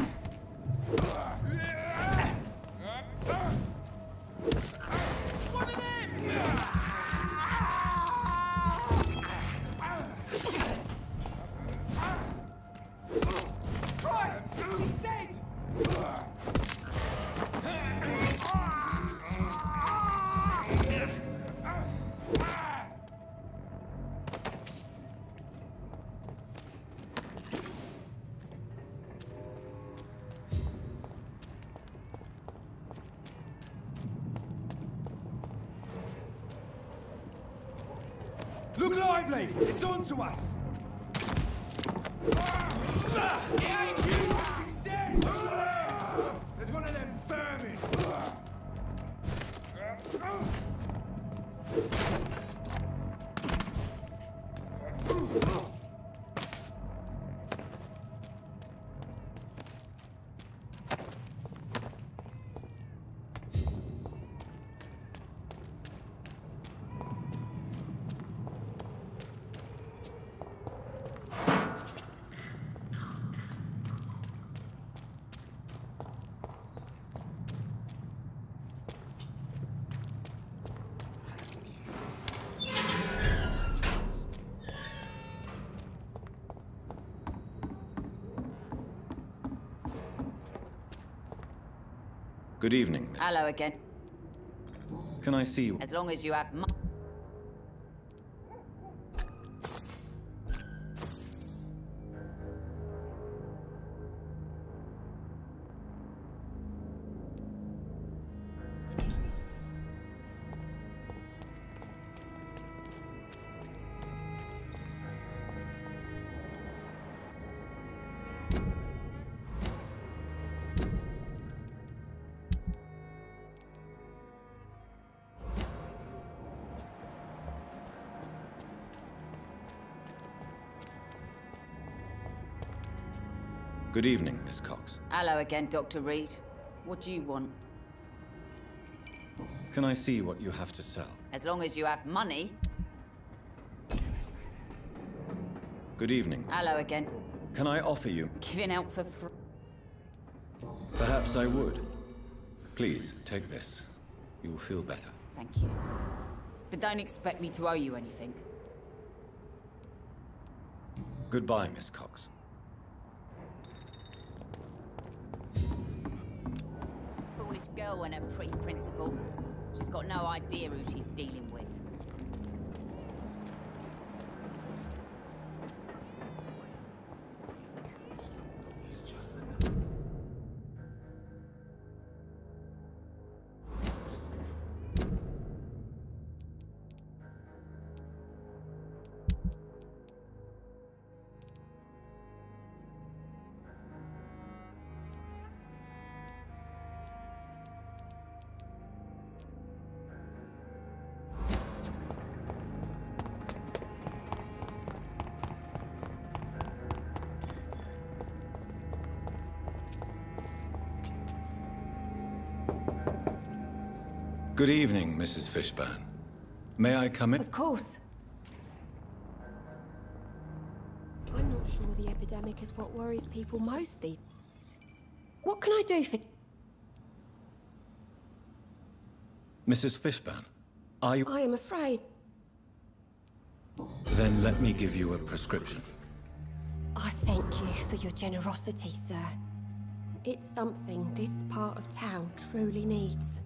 Look lively! It's on to us! It ain't you! He's dead! There's one of them vermin! Good evening. Hello again. Can I see you? As long as you have Good evening, Miss Cox. Hello again, Dr. Reed. What do you want? Can I see what you have to sell? As long as you have money. Good evening. Hello again. Can I offer you... Giving out for free. Perhaps I would. Please, take this. You will feel better. Thank you. But don't expect me to owe you anything. Goodbye, Miss Cox. Foolish girl and her pretty principles. She's got no idea who she's dealing with. Good evening, Mrs. Fishburne. May I come in? Of course. I'm not sure the epidemic is what worries people most. What can I do for... Mrs. Fishburne, are you... I am afraid... Then let me give you a prescription. I thank you for your generosity, sir. It's something this part of town truly needs.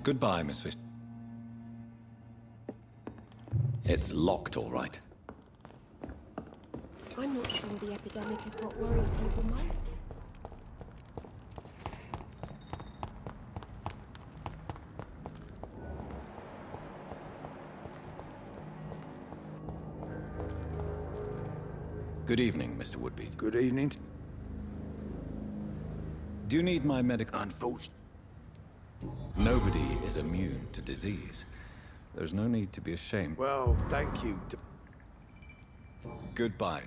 Goodbye, Miss Fish. It's locked, all right. I'm not sure the epidemic is what worries people most. Good evening, Mr. Woodbeat. Good evening. Do you need my medical... Unfortunately. Nobody is immune to disease. There's no need to be ashamed. Well, thank you. Goodbye.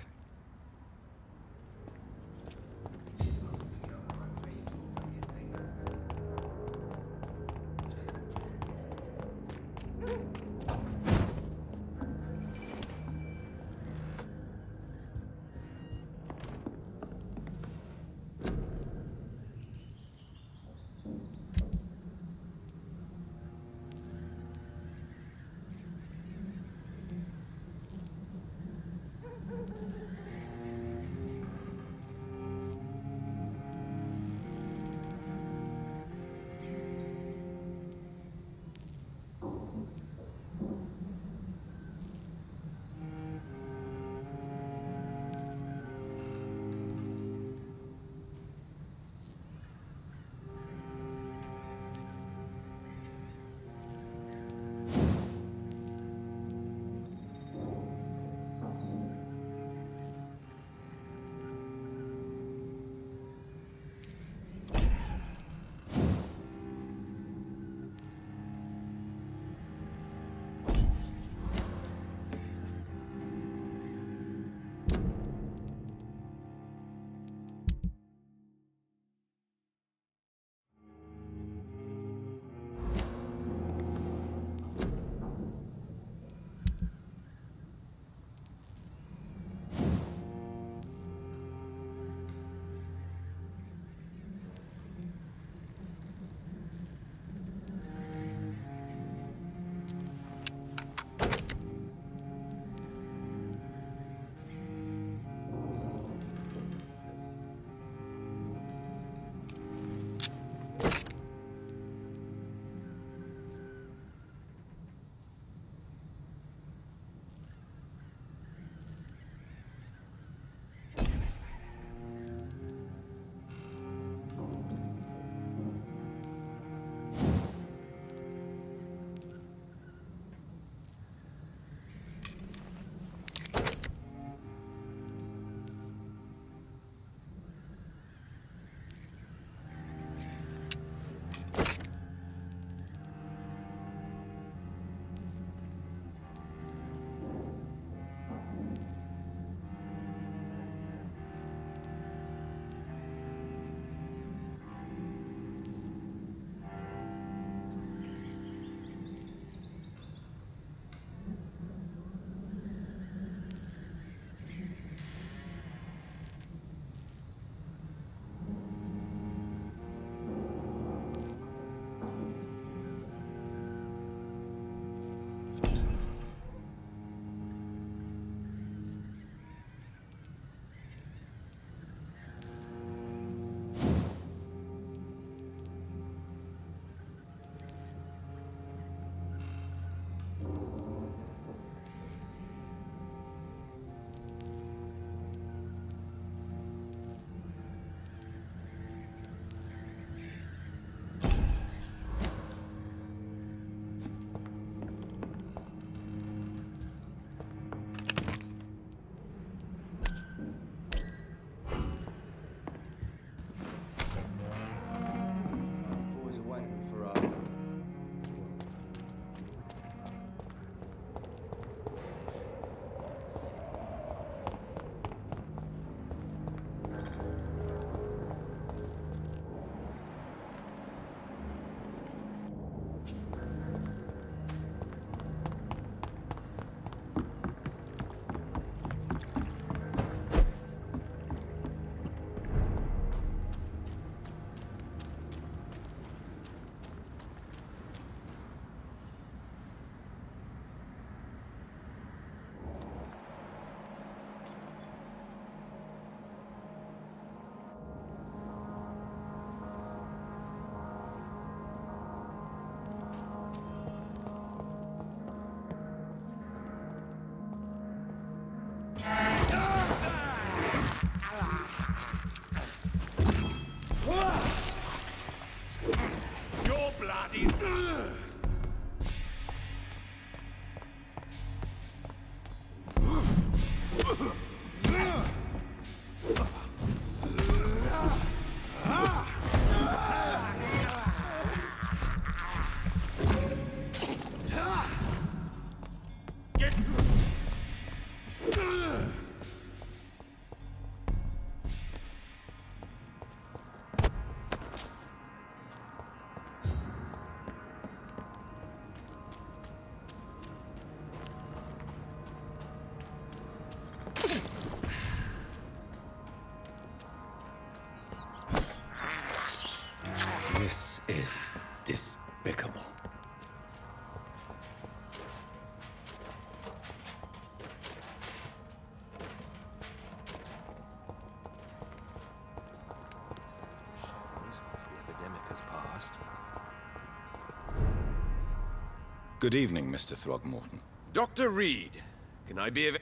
Good evening, Mr. Throgmorton. Dr. Reed, can I be of...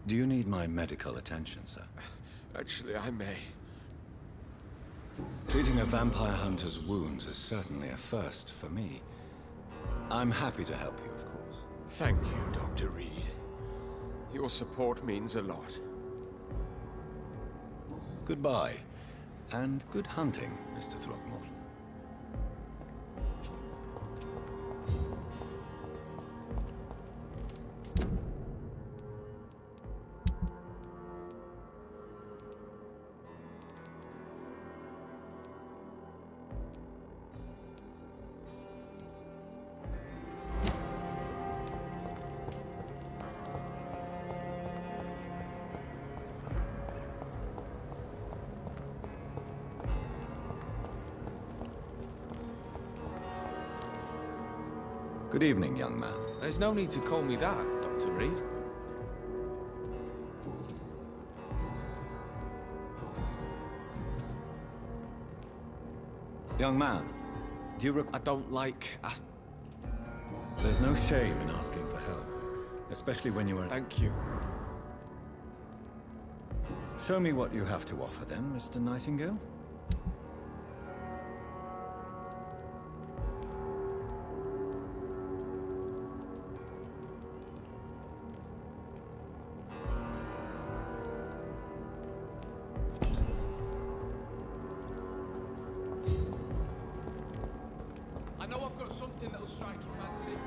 Do you need my medical attention, sir? Actually, I may. Treating a vampire hunter's wounds is certainly a first for me. I'm happy to help you, of course. Thank you, Dr. Reed. Your support means a lot. Goodbye, and good hunting, Mr. Throgmorton. Good evening, young man. There's no need to call me that, Dr. Reed. Young man, do you I don't like... There's no shame in asking for help, especially when you are... Thank you. Show me what you have to offer then, Mr. Nightingale. I know I've got something that'll strike your fancy.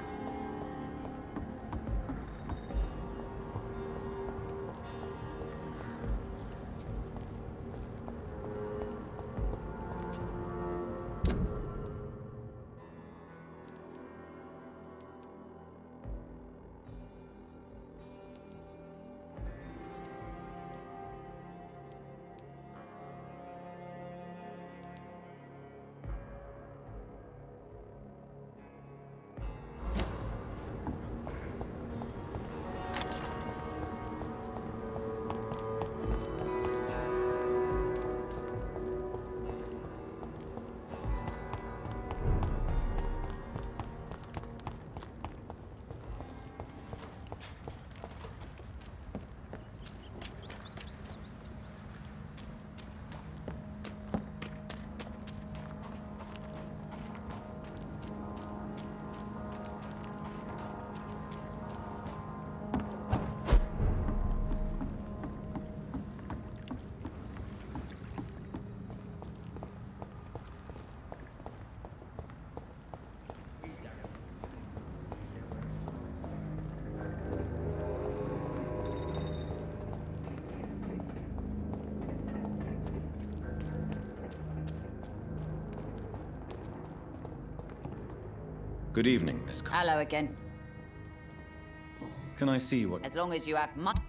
Good evening, Miss Carr. Hello again. Can I see what... As long as you have money.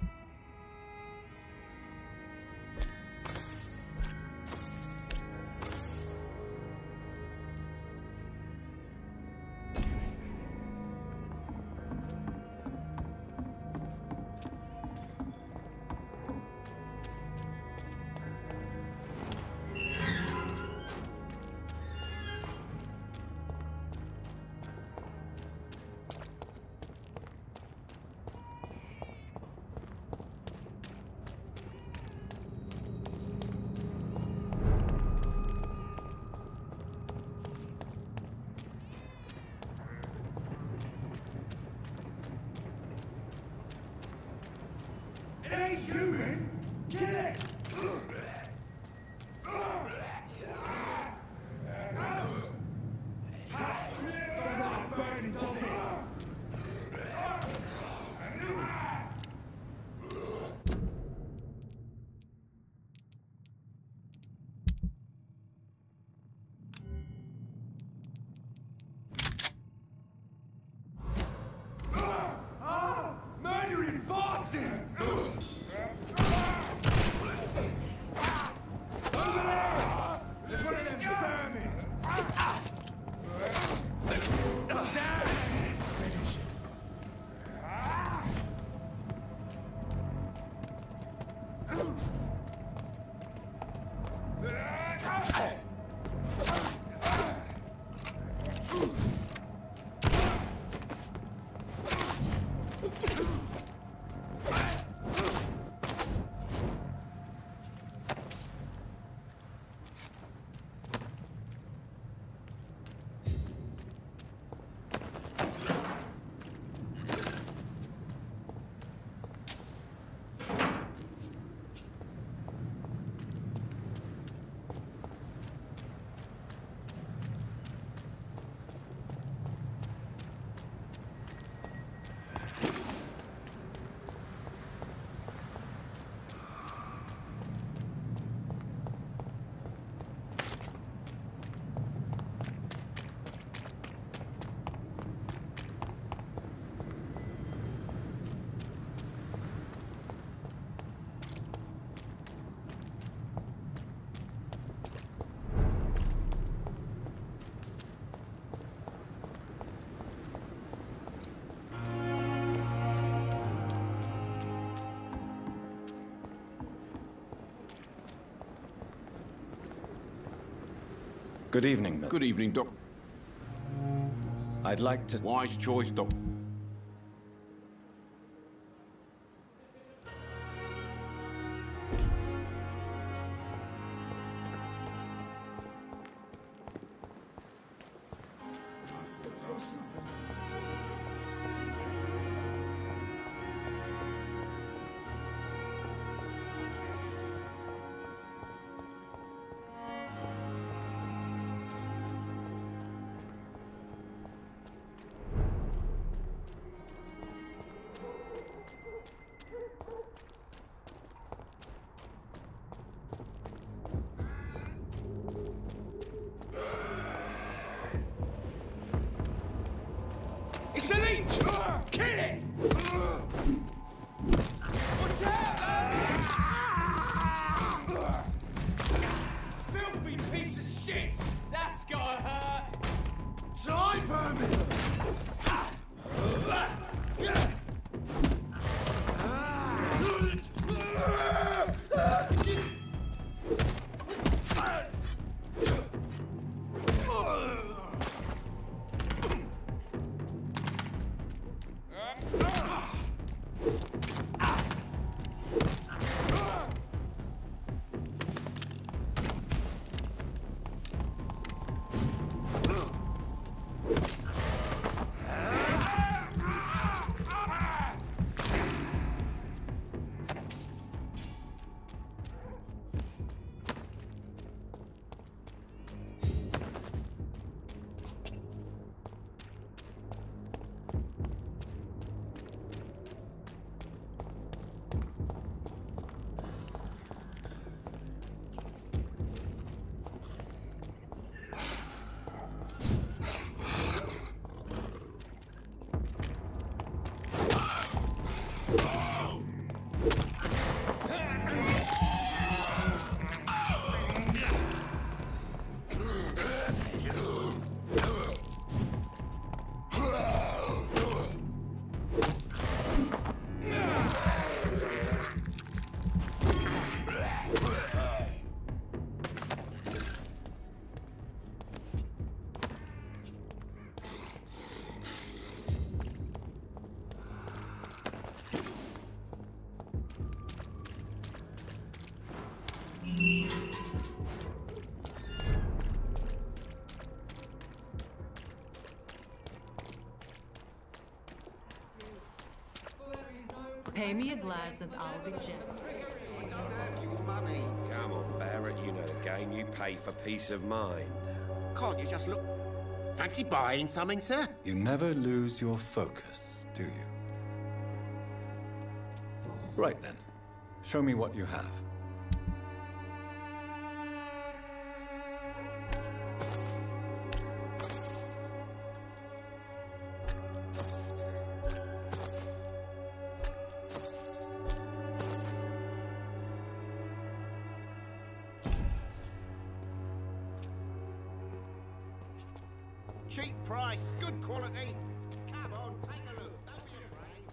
Good evening, Miller. Good evening, Doc. I'd like to... Wise choice, Doc. It's a leech! Kill it! Watch out! Filthy piece of shit! That's gotta hurt! Die, vermin! Pay me a glass and I'll be gentle. I don't have your money. Come on, Barrett, you know the game. You pay for peace of mind. Can't you just look... Fancy buying something, sir? You never lose your focus, do you? Right then. Show me what you have. Cheap price, good quality. Come on, take a look. Don't be afraid.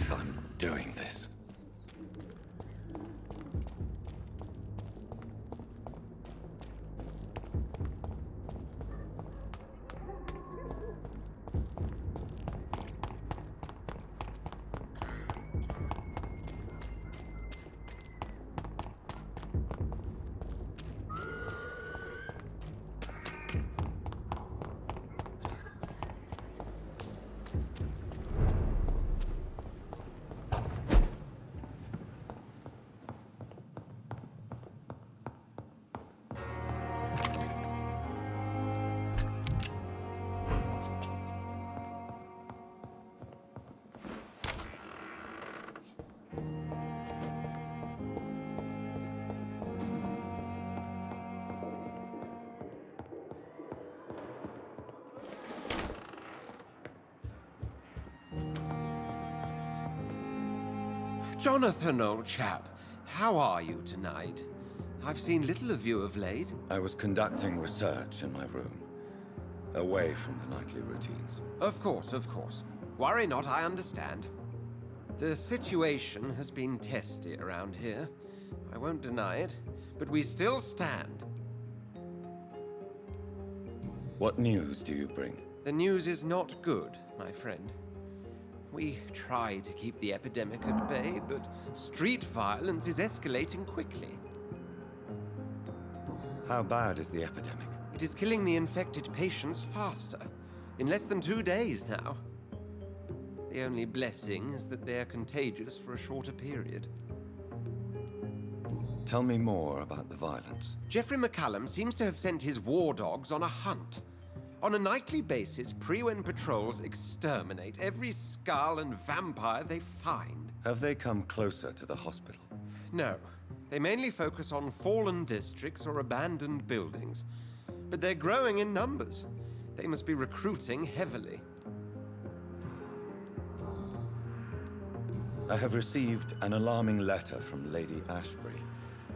believe I'm doing this. Jonathan, old chap, how are you tonight? I've seen little of you of late. I was conducting research in my room, away from the nightly routines. Of course, of course. Worry not, I understand. The situation has been testy around here. I won't deny it, but we still stand. What news do you bring? The news is not good, my friend. We try to keep the epidemic at bay, but street violence is escalating quickly. How bad is the epidemic? It is killing the infected patients faster, in less than 2 days now. The only blessing is that they are contagious for a shorter period. Tell me more about the violence. Geoffrey McCallum seems to have sent his war dogs on a hunt. On a nightly basis, Pre-Wen patrols exterminate every skull and vampire they find. Have they come closer to the hospital? No. They mainly focus on fallen districts or abandoned buildings. But they're growing in numbers. They must be recruiting heavily. I have received an alarming letter from Lady Ashbury.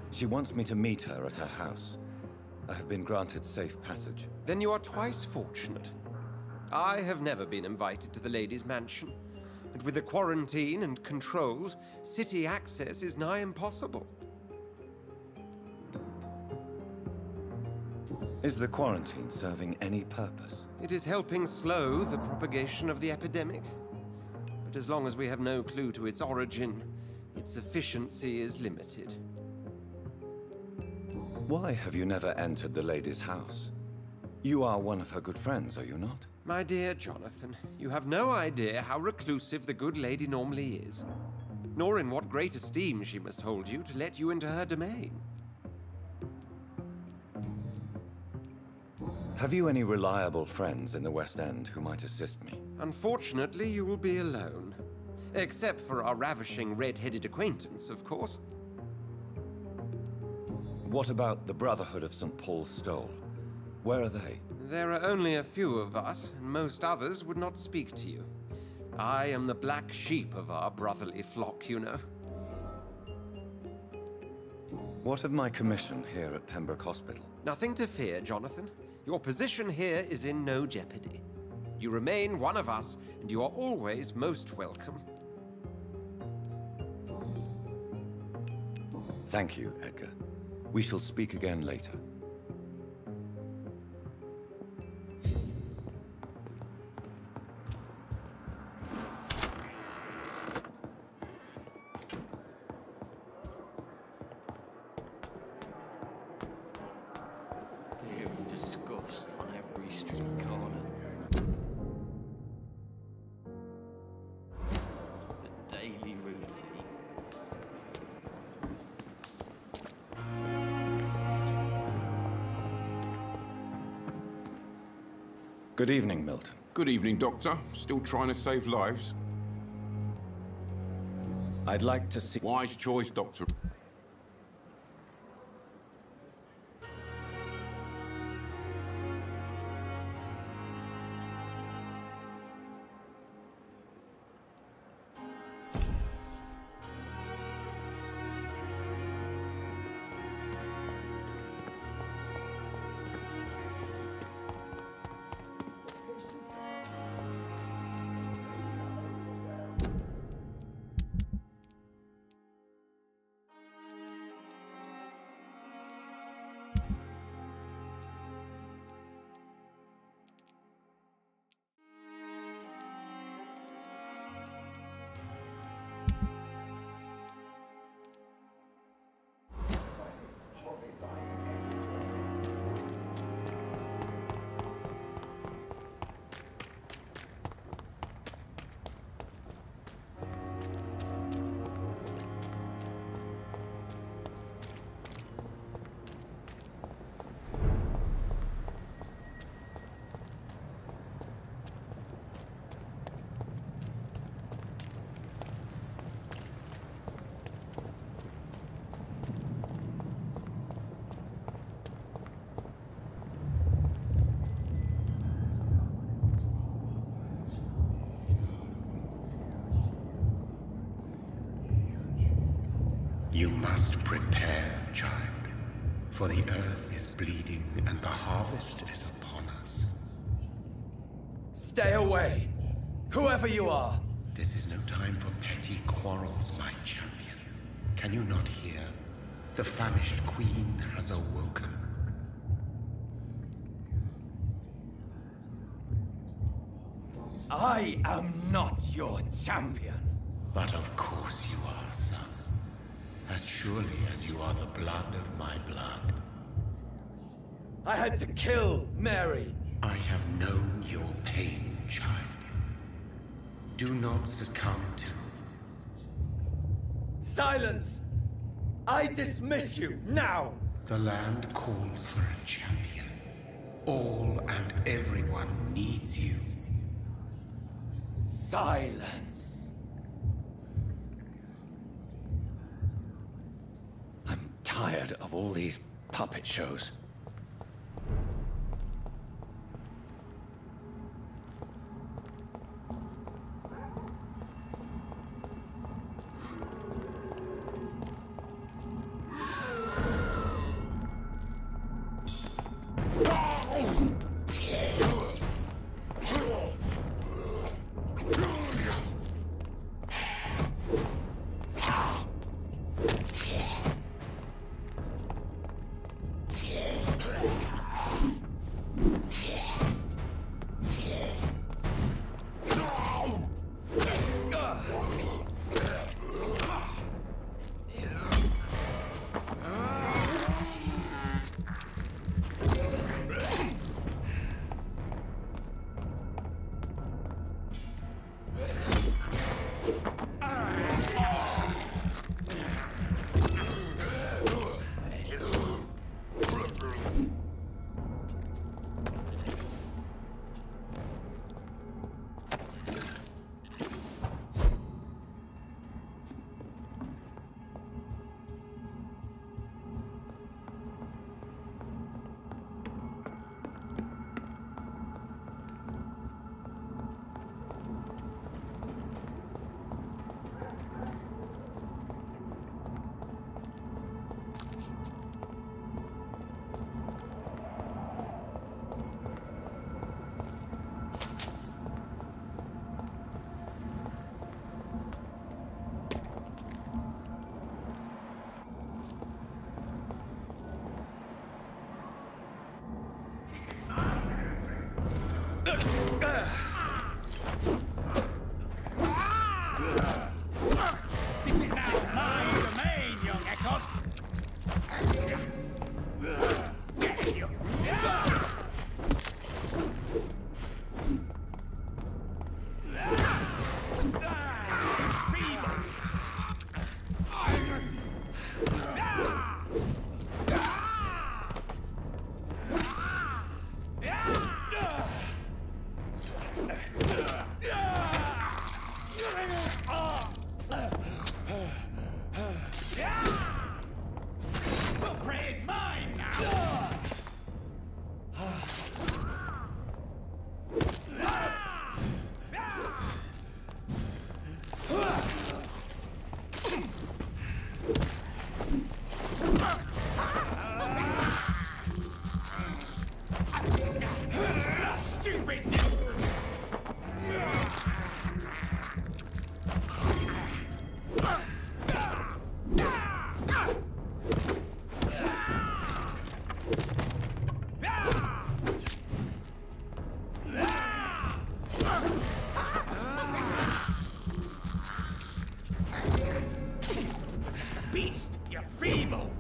She wants me to meet her at her house. I have been granted safe passage. Then you are twice fortunate. I have never been invited to the lady's mansion, and with the quarantine and controls, city access is nigh impossible. Is the quarantine serving any purpose? It is helping slow the propagation of the epidemic. But as long as we have no clue to its origin, its efficiency is limited. Why have you never entered the lady's house? You are one of her good friends, are you not? My dear Jonathan, you have no idea how reclusive the good lady normally is, nor in what great esteem she must hold you to let you into her domain. Have you any reliable friends in the West End who might assist me? Unfortunately, you will be alone. Except for our ravishing red-headed acquaintance, of course. What about the Brotherhood of St. Paul's Stole? Where are they? There are only a few of us, and most others would not speak to you. I am the black sheep of our brotherly flock, you know. What of my commission here at Pembroke Hospital? Nothing to fear, Jonathan. Your position here is in no jeopardy. You remain one of us, and you are always most welcome. Thank you, Edgar. We shall speak again later. Fear and disgust on every street corner. The daily routine. Good evening, Milton. Good evening, Doctor. Still trying to save lives? I'd like to see... Wise choice, Doctor. You must prepare, child, for the earth is bleeding and the harvest is upon us. Stay away, whoever you are. This is no time for petty quarrels, my champion. Can you not hear? The famished queen has awoken. I am not your champion. But of course you are, son. As surely as you are the blood of my blood. I had to kill Mary. I have known your pain, child. Do not succumb to... Silence! I dismiss you, now! The land calls for a champion. All and everyone needs you. Silence! I'm tired of all these puppet shows. This is now my domain, young Eckert! Get you! Beast, you're feeble!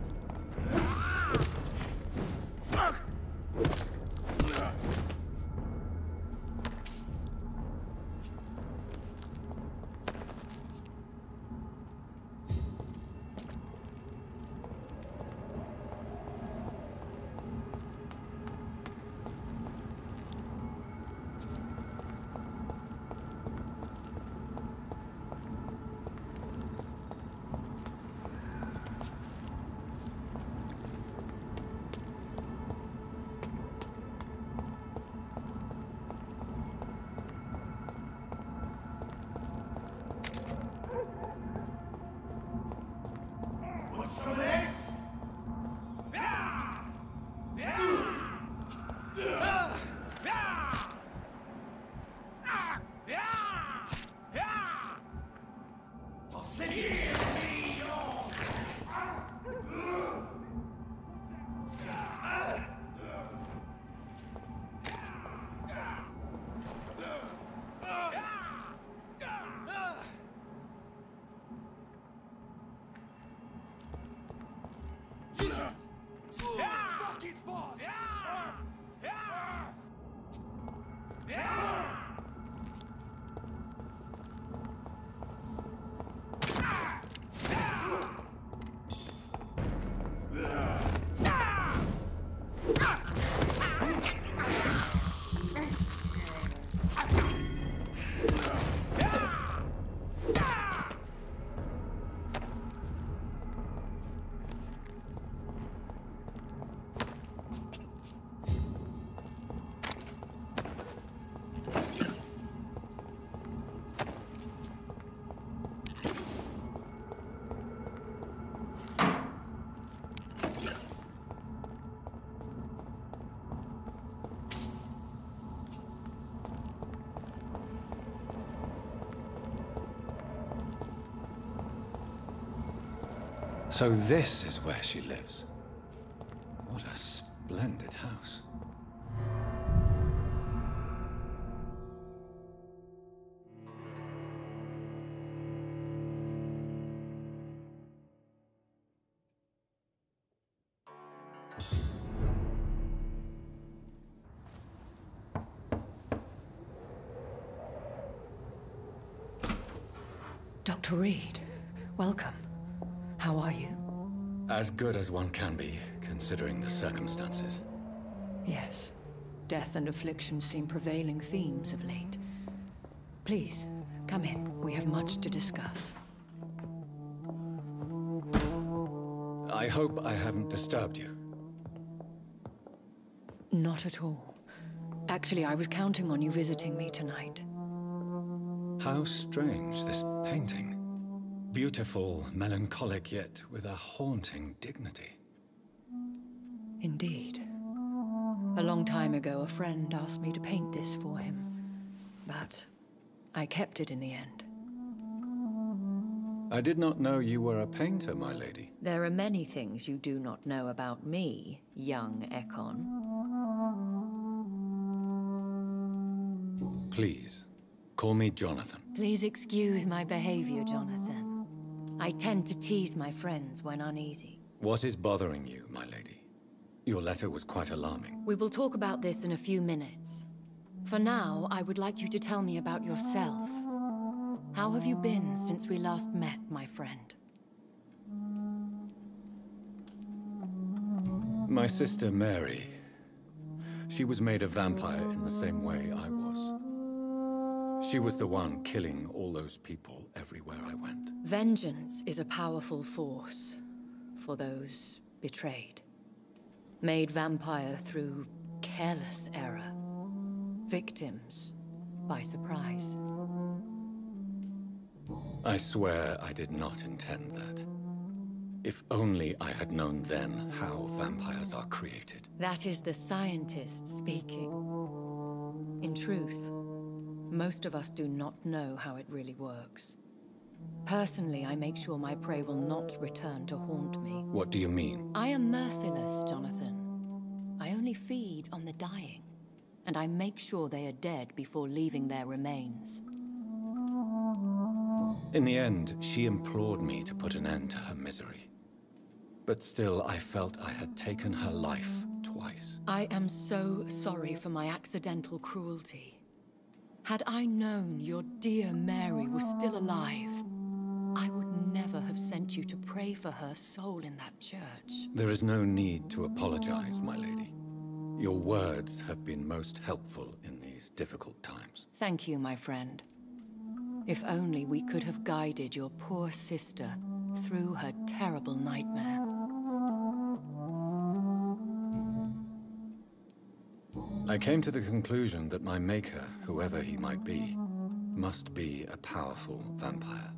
Fuck his boss! So this is where she lives. What a splendid house. Dr. Reed, welcome. How are you? As good as one can be, considering the circumstances. Yes. Death and affliction seem prevailing themes of late. Please, come in. We have much to discuss. I hope I haven't disturbed you. Not at all. Actually, I was counting on you visiting me tonight. How strange, this painting. Beautiful, melancholic, yet with a haunting dignity. Indeed. A long time ago, a friend asked me to paint this for him, but I kept it in the end. I did not know you were a painter, my lady. There are many things you do not know about me, young Ekon. Please, call me Jonathan. Please excuse my behavior, Jonathan. I tend to tease my friends when uneasy. What is bothering you, my lady? Your letter was quite alarming. We will talk about this in a few minutes. For now, I would like you to tell me about yourself. How have you been since we last met, my friend? My sister Mary. She was made a vampire in the same way I was. She was the one killing all those people everywhere I went. Vengeance is a powerful force for those betrayed. Made vampire through careless error. Victims by surprise. I swear I did not intend that. If only I had known then how vampires are created. That is the scientist speaking. In truth, most of us do not know how it really works. Personally, I make sure my prey will not return to haunt me. What do you mean? I am merciless, Jonathan. I only feed on the dying, and I make sure they are dead before leaving their remains. In the end, she implored me to put an end to her misery. But still, I felt I had taken her life twice. I am so sorry for my accidental cruelty. Had I known your dear Mary was still alive, I would never have sent you to pray for her soul in that church. There is no need to apologize, my lady. Your words have been most helpful in these difficult times. Thank you, my friend. If only we could have guided your poor sister through her terrible nightmare. I came to the conclusion that my maker, whoever he might be, must be a powerful vampire.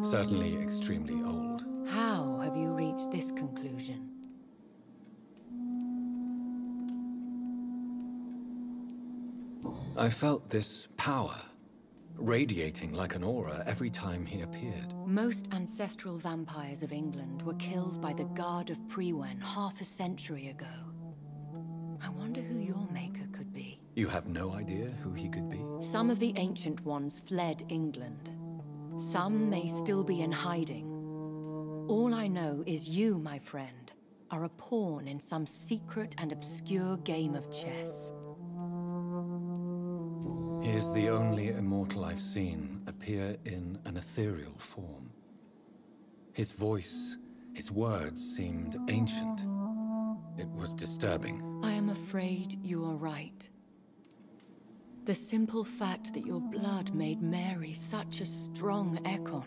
Certainly extremely old. How have you reached this conclusion? I felt this power, radiating like an aura every time he appeared. Most ancestral vampires of England were killed by the Guard of Prewen half a century ago. I wonder who your maker could be. You have no idea who he could be? Some of the ancient ones fled England. Some may still be in hiding. All I know is you, my friend, are a pawn in some secret and obscure game of chess. He is the only immortal I've seen appear in an ethereal form. His voice, his words seemed ancient. It was disturbing. I am afraid you are right. The simple fact that your blood made Mary such a strong Ekon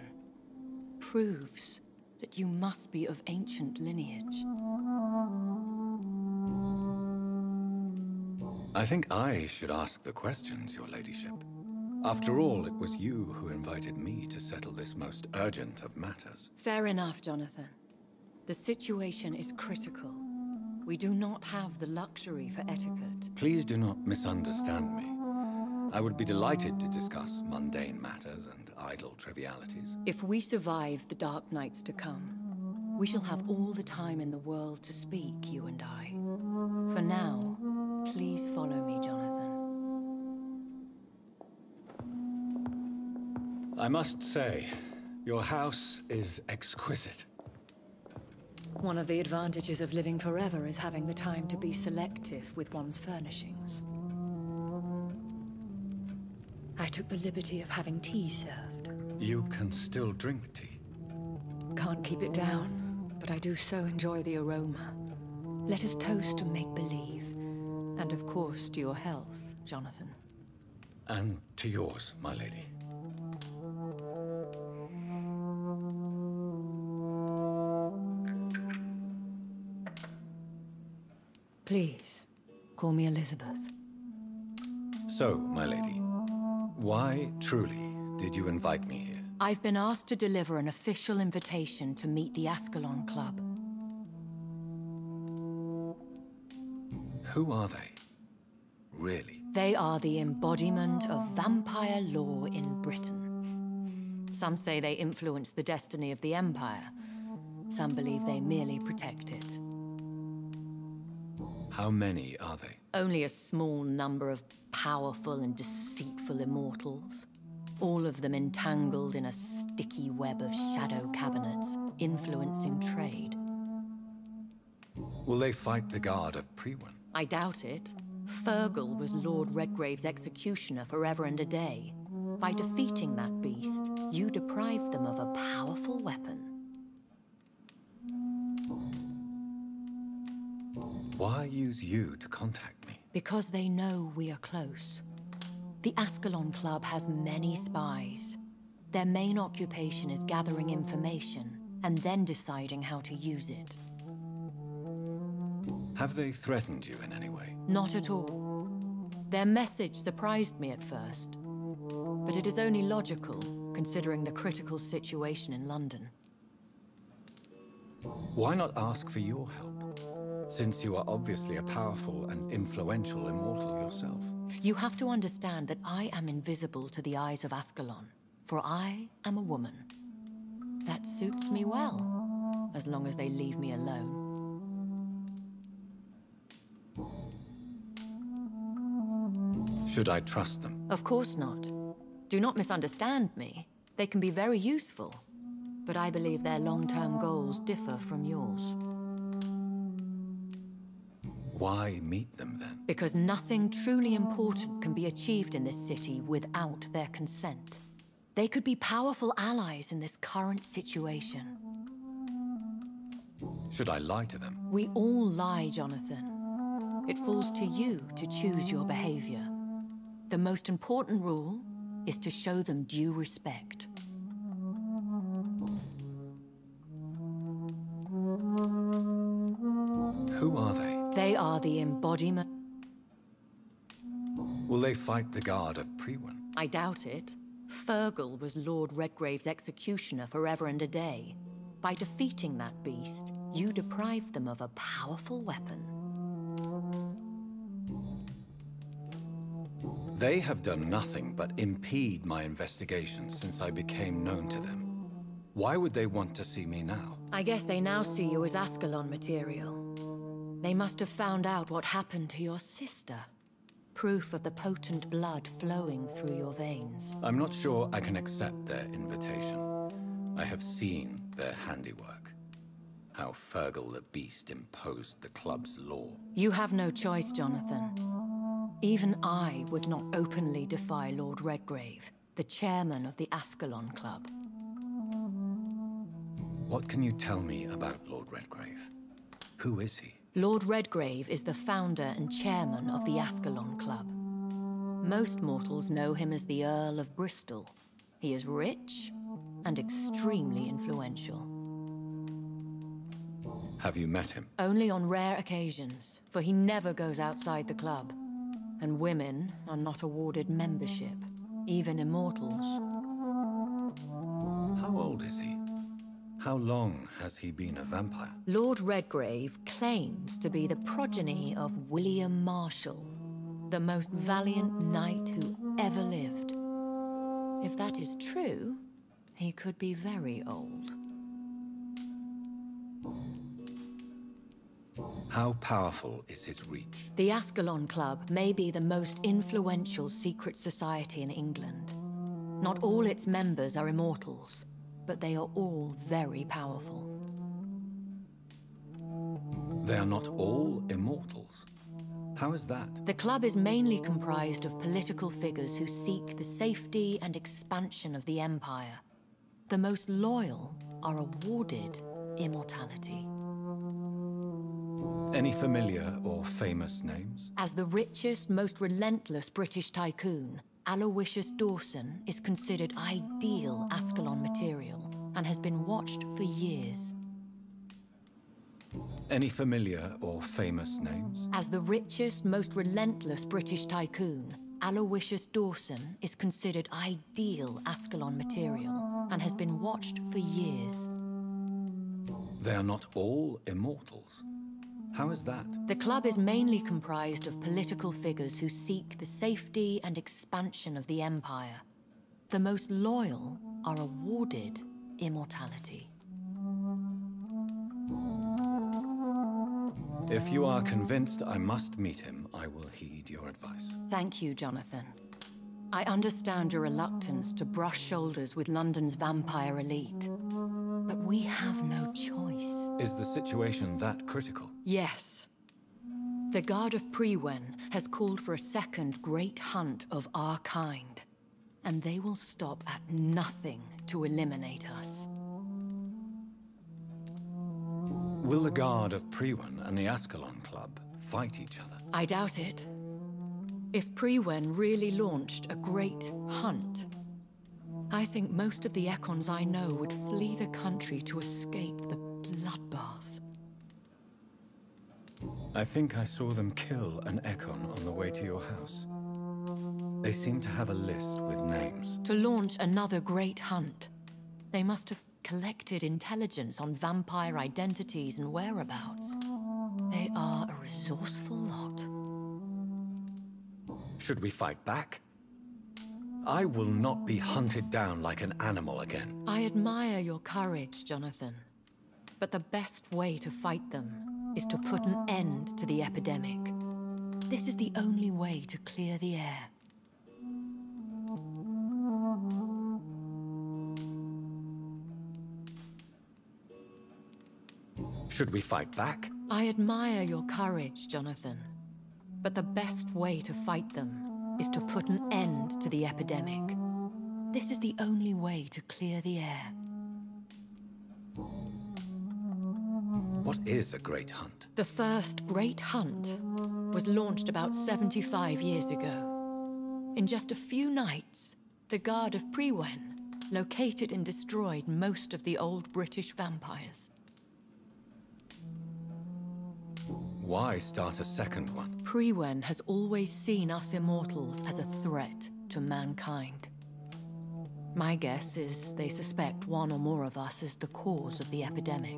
proves that you must be of ancient lineage. I think I should ask the questions, your ladyship. After all, it was you who invited me to settle this most urgent of matters. Fair enough, Jonathan. The situation is critical. We do not have the luxury for etiquette. Please do not misunderstand me. I would be delighted to discuss mundane matters and idle trivialities. If we survive the dark nights to come, we shall have all the time in the world to speak, you and I. For now, please follow me, Jonathan. I must say, your house is exquisite. One of the advantages of living forever is having the time to be selective with one's furnishings. I took the liberty of having tea served. You can still drink tea? Can't keep it down, but I do so enjoy the aroma. Let us toast to make-believe. And of course, to your health, Jonathan. And to yours, my lady. Please, call me Elizabeth. So, my lady, why truly did you invite me here? I've been asked to deliver an official invitation to meet the Ascalon Club. Who are they? Really? They are the embodiment of vampire law in Britain. Some say they influence the destiny of the Empire. Some believe they merely protect it. How many are they? Only a small number of powerful and deceitful immortals. All of them entangled in a sticky web of shadow cabinets, influencing trade. Will they fight the Guard of Prewen? I doubt it. Fergal was Lord Redgrave's executioner forever and a day. By defeating that beast, you deprived them of a powerful weapon. Why use you to contact me? Because they know we are close. The Ascalon Club has many spies. Their main occupation is gathering information and then deciding how to use it. Have they threatened you in any way? Not at all. Their message surprised me at first. But it is only logical, considering the critical situation in London. Why not ask for your help? Since you are obviously a powerful and influential immortal yourself. You have to understand that I am invisible to the eyes of Ascalon, for I am a woman. That suits me well, as long as they leave me alone. Should I trust them? Of course not. Do not misunderstand me. They can be very useful, but I believe their long-term goals differ from yours. Why meet them then? Because nothing truly important can be achieved in this city without their consent. They could be powerful allies in this current situation. Should I lie to them? We all lie, Jonathan. It falls to you to choose your behavior. The most important rule is to show them due respect. Who are they? They are the embodiment. Will they fight the Guard of Prewen? I doubt it. Fergal was Lord Redgrave's executioner forever and a day. By defeating that beast, you deprived them of a powerful weapon. They have done nothing but impede my investigations since I became known to them. Why would they want to see me now? I guess they now see you as Ascalon material. They must have found out what happened to your sister. Proof of the potent blood flowing through your veins. I'm not sure I can accept their invitation. I have seen their handiwork. How Fergal the Beast imposed the club's law. You have no choice, Jonathan. Even I would not openly defy Lord Redgrave, the chairman of the Ascalon Club. What can you tell me about Lord Redgrave? Who is he? Lord Redgrave is the founder and chairman of the Ascalon Club. Most mortals know him as the Earl of Bristol. He is rich and extremely influential. Have you met him? Only on rare occasions, for he never goes outside the club. And women are not awarded membership, even immortals. How old is he? How long has he been a vampire? Lord Redgrave claims to be the progeny of William Marshall, the most valiant knight who ever lived. If that is true, he could be very old. How powerful is his reach? The Ascalon Club may be the most influential secret society in England. Not all its members are immortals, but they are all very powerful. They are not all immortals. How is that? The club is mainly comprised of political figures who seek the safety and expansion of the Empire. The most loyal are awarded immortality. Any familiar or famous names? As the richest, most relentless British tycoon, Aloysius Dawson is considered ideal Ascalon material and has been watched for years. Any familiar or famous names? As the richest, most relentless British tycoon, Aloysius Dawson is considered ideal Ascalon material and has been watched for years. They are not all immortals. How is that? The club is mainly comprised of political figures who seek the safety and expansion of the Empire. The most loyal are awarded immortality. If you are convinced I must meet him, I will heed your advice. Thank you, Jonathan. I understand your reluctance to brush shoulders with London's vampire elite, but we have no choice. Is the situation that critical? Yes. The Guard of Prewen has called for a second great hunt of our kind, and they will stop at nothing to eliminate us. Will the Guard of Prewen and the Ascalon Club fight each other? I doubt it. If Prewen really launched a great hunt, I think most of the Ekons I know would flee the country to escape the bloodbath. I think I saw them kill an Ekon on the way to your house. They seem to have a list with names. To launch another great hunt, they must have collected intelligence on vampire identities and whereabouts. They are a resourceful lot. Should we fight back? I will not be hunted down like an animal again. I admire your courage, Jonathan. But the best way to fight them is to put an end to the epidemic. This is the only way to clear the air. Should we fight back? I admire your courage, Jonathan. But the best way to fight them is to put an end to the epidemic. This is the only way to clear the air. What is a great hunt? The first great hunt was launched about 75 years ago. In just a few nights, the Guard of Prewen located and destroyed most of the old British vampires. Why start a second one? Prewen has always seen us immortals as a threat to mankind. My guess is they suspect one or more of us is the cause of the epidemic.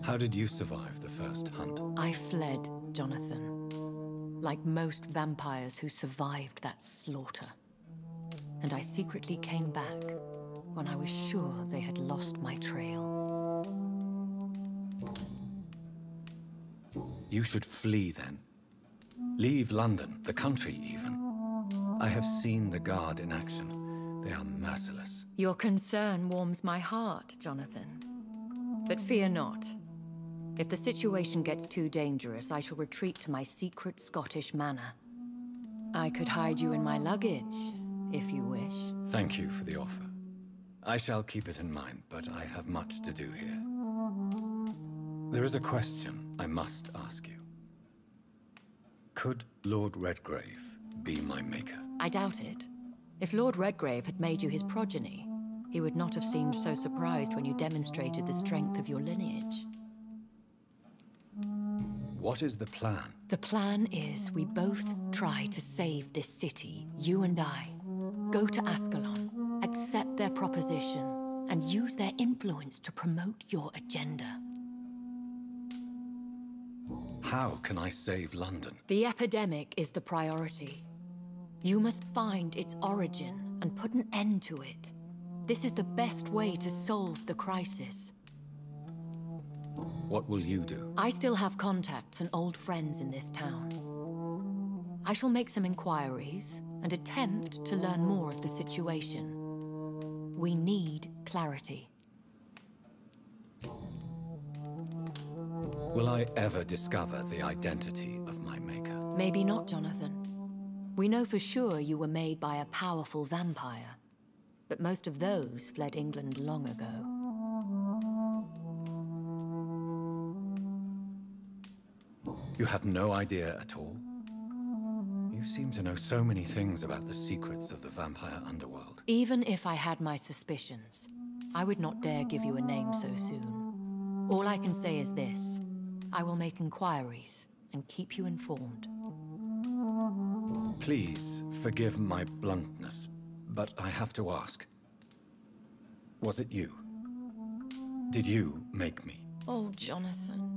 How did you survive the first hunt? I fled, Jonathan. like most vampires who survived that slaughter. And I secretly came back when I was sure they had lost my trail. You should flee then. Leave London, the country even. I have seen the Guard in action. They are merciless. Your concern warms my heart, Jonathan. But fear not. If the situation gets too dangerous, I shall retreat to my secret Scottish manor. I could hide you in my luggage, if you wish. Thank you for the offer. I shall keep it in mind, but I have much to do here. There is a question I must ask you. Could Lord Redgrave be my maker? I doubt it. If Lord Redgrave had made you his progeny, he would not have seemed so surprised when you demonstrated the strength of your lineage. What is the plan? The plan is we both try to save this city, you and I. Go to Ascalon, accept their proposition, and use their influence to promote your agenda. How can I save London? The epidemic is the priority. You must find its origin and put an end to it. This is the best way to solve the crisis. What will you do? I still have contacts and old friends in this town. I shall make some inquiries and attempt to learn more of the situation. We need clarity. Will I ever discover the identity of my maker? Maybe not, Jonathan. We know for sure you were made by a powerful vampire, but most of those fled England long ago. You have no idea at all? You seem to know so many things about the secrets of the vampire underworld. Even if I had my suspicions, I would not dare give you a name so soon. All I can say is this. I will make inquiries and keep you informed. Please forgive my bluntness, but I have to ask. Was it you? Did you make me? Oh, Jonathan.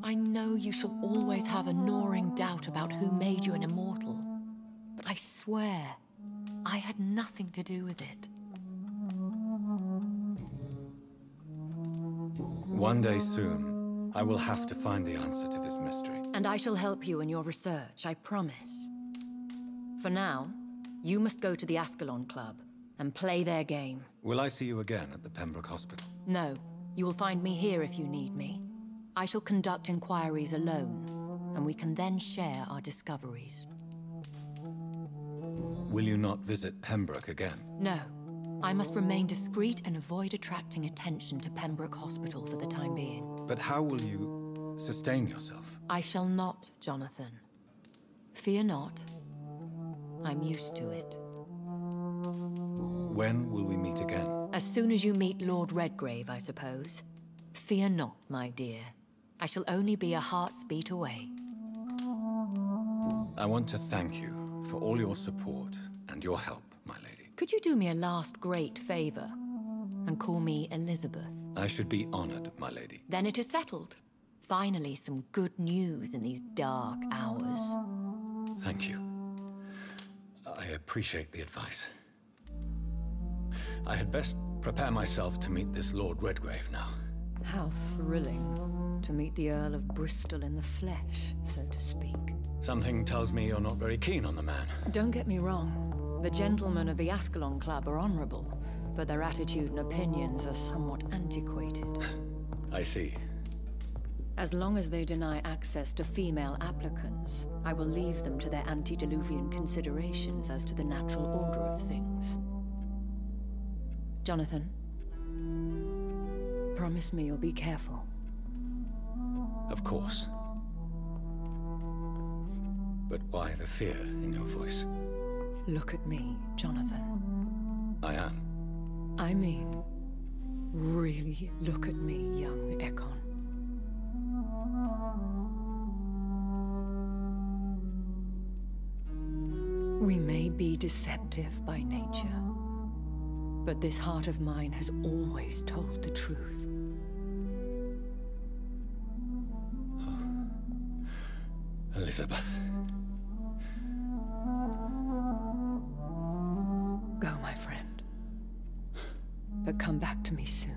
I know you shall always have a gnawing doubt about who made you an immortal, but I swear, I had nothing to do with it. One day soon, I will have to find the answer to this mystery. And I shall help you in your research, I promise. For now, you must go to the Ascalon Club and play their game. Will I see you again at the Pembroke Hospital? No, you will find me here if you need me. I shall conduct inquiries alone, and we can then share our discoveries. Will you not visit Pembroke again? No. I must remain discreet and avoid attracting attention to Pembroke Hospital for the time being. But how will you sustain yourself? I shall not, Jonathan. Fear not. I'm used to it. When will we meet again? As soon as you meet Lord Redgrave, I suppose. Fear not, my dear. I shall only be a heart's beat away. I want to thank you for all your support and your help, my lady. Could you do me a last great favor and call me Elizabeth? I should be honored, my lady. Then it is settled. Finally, some good news in these dark hours. Thank you. I appreciate the advice. I had best prepare myself to meet this Lord Redgrave now. How thrilling to meet the Earl of Bristol in the flesh, so to speak. Something tells me you're not very keen on the man. Don't get me wrong. The gentlemen of the Ascalon Club are honorable, but their attitude and opinions are somewhat antiquated. I see. As long as they deny access to female applicants, I will leave them to their antediluvian considerations as to the natural order of things. Jonathan, promise me you'll be careful. Of course. But why the fear in your voice? Look at me, Jonathan. I am. I mean, really look at me, young Ekon. We may be deceptive by nature, but this heart of mine has always told the truth. Elizabeth. come back to me soon.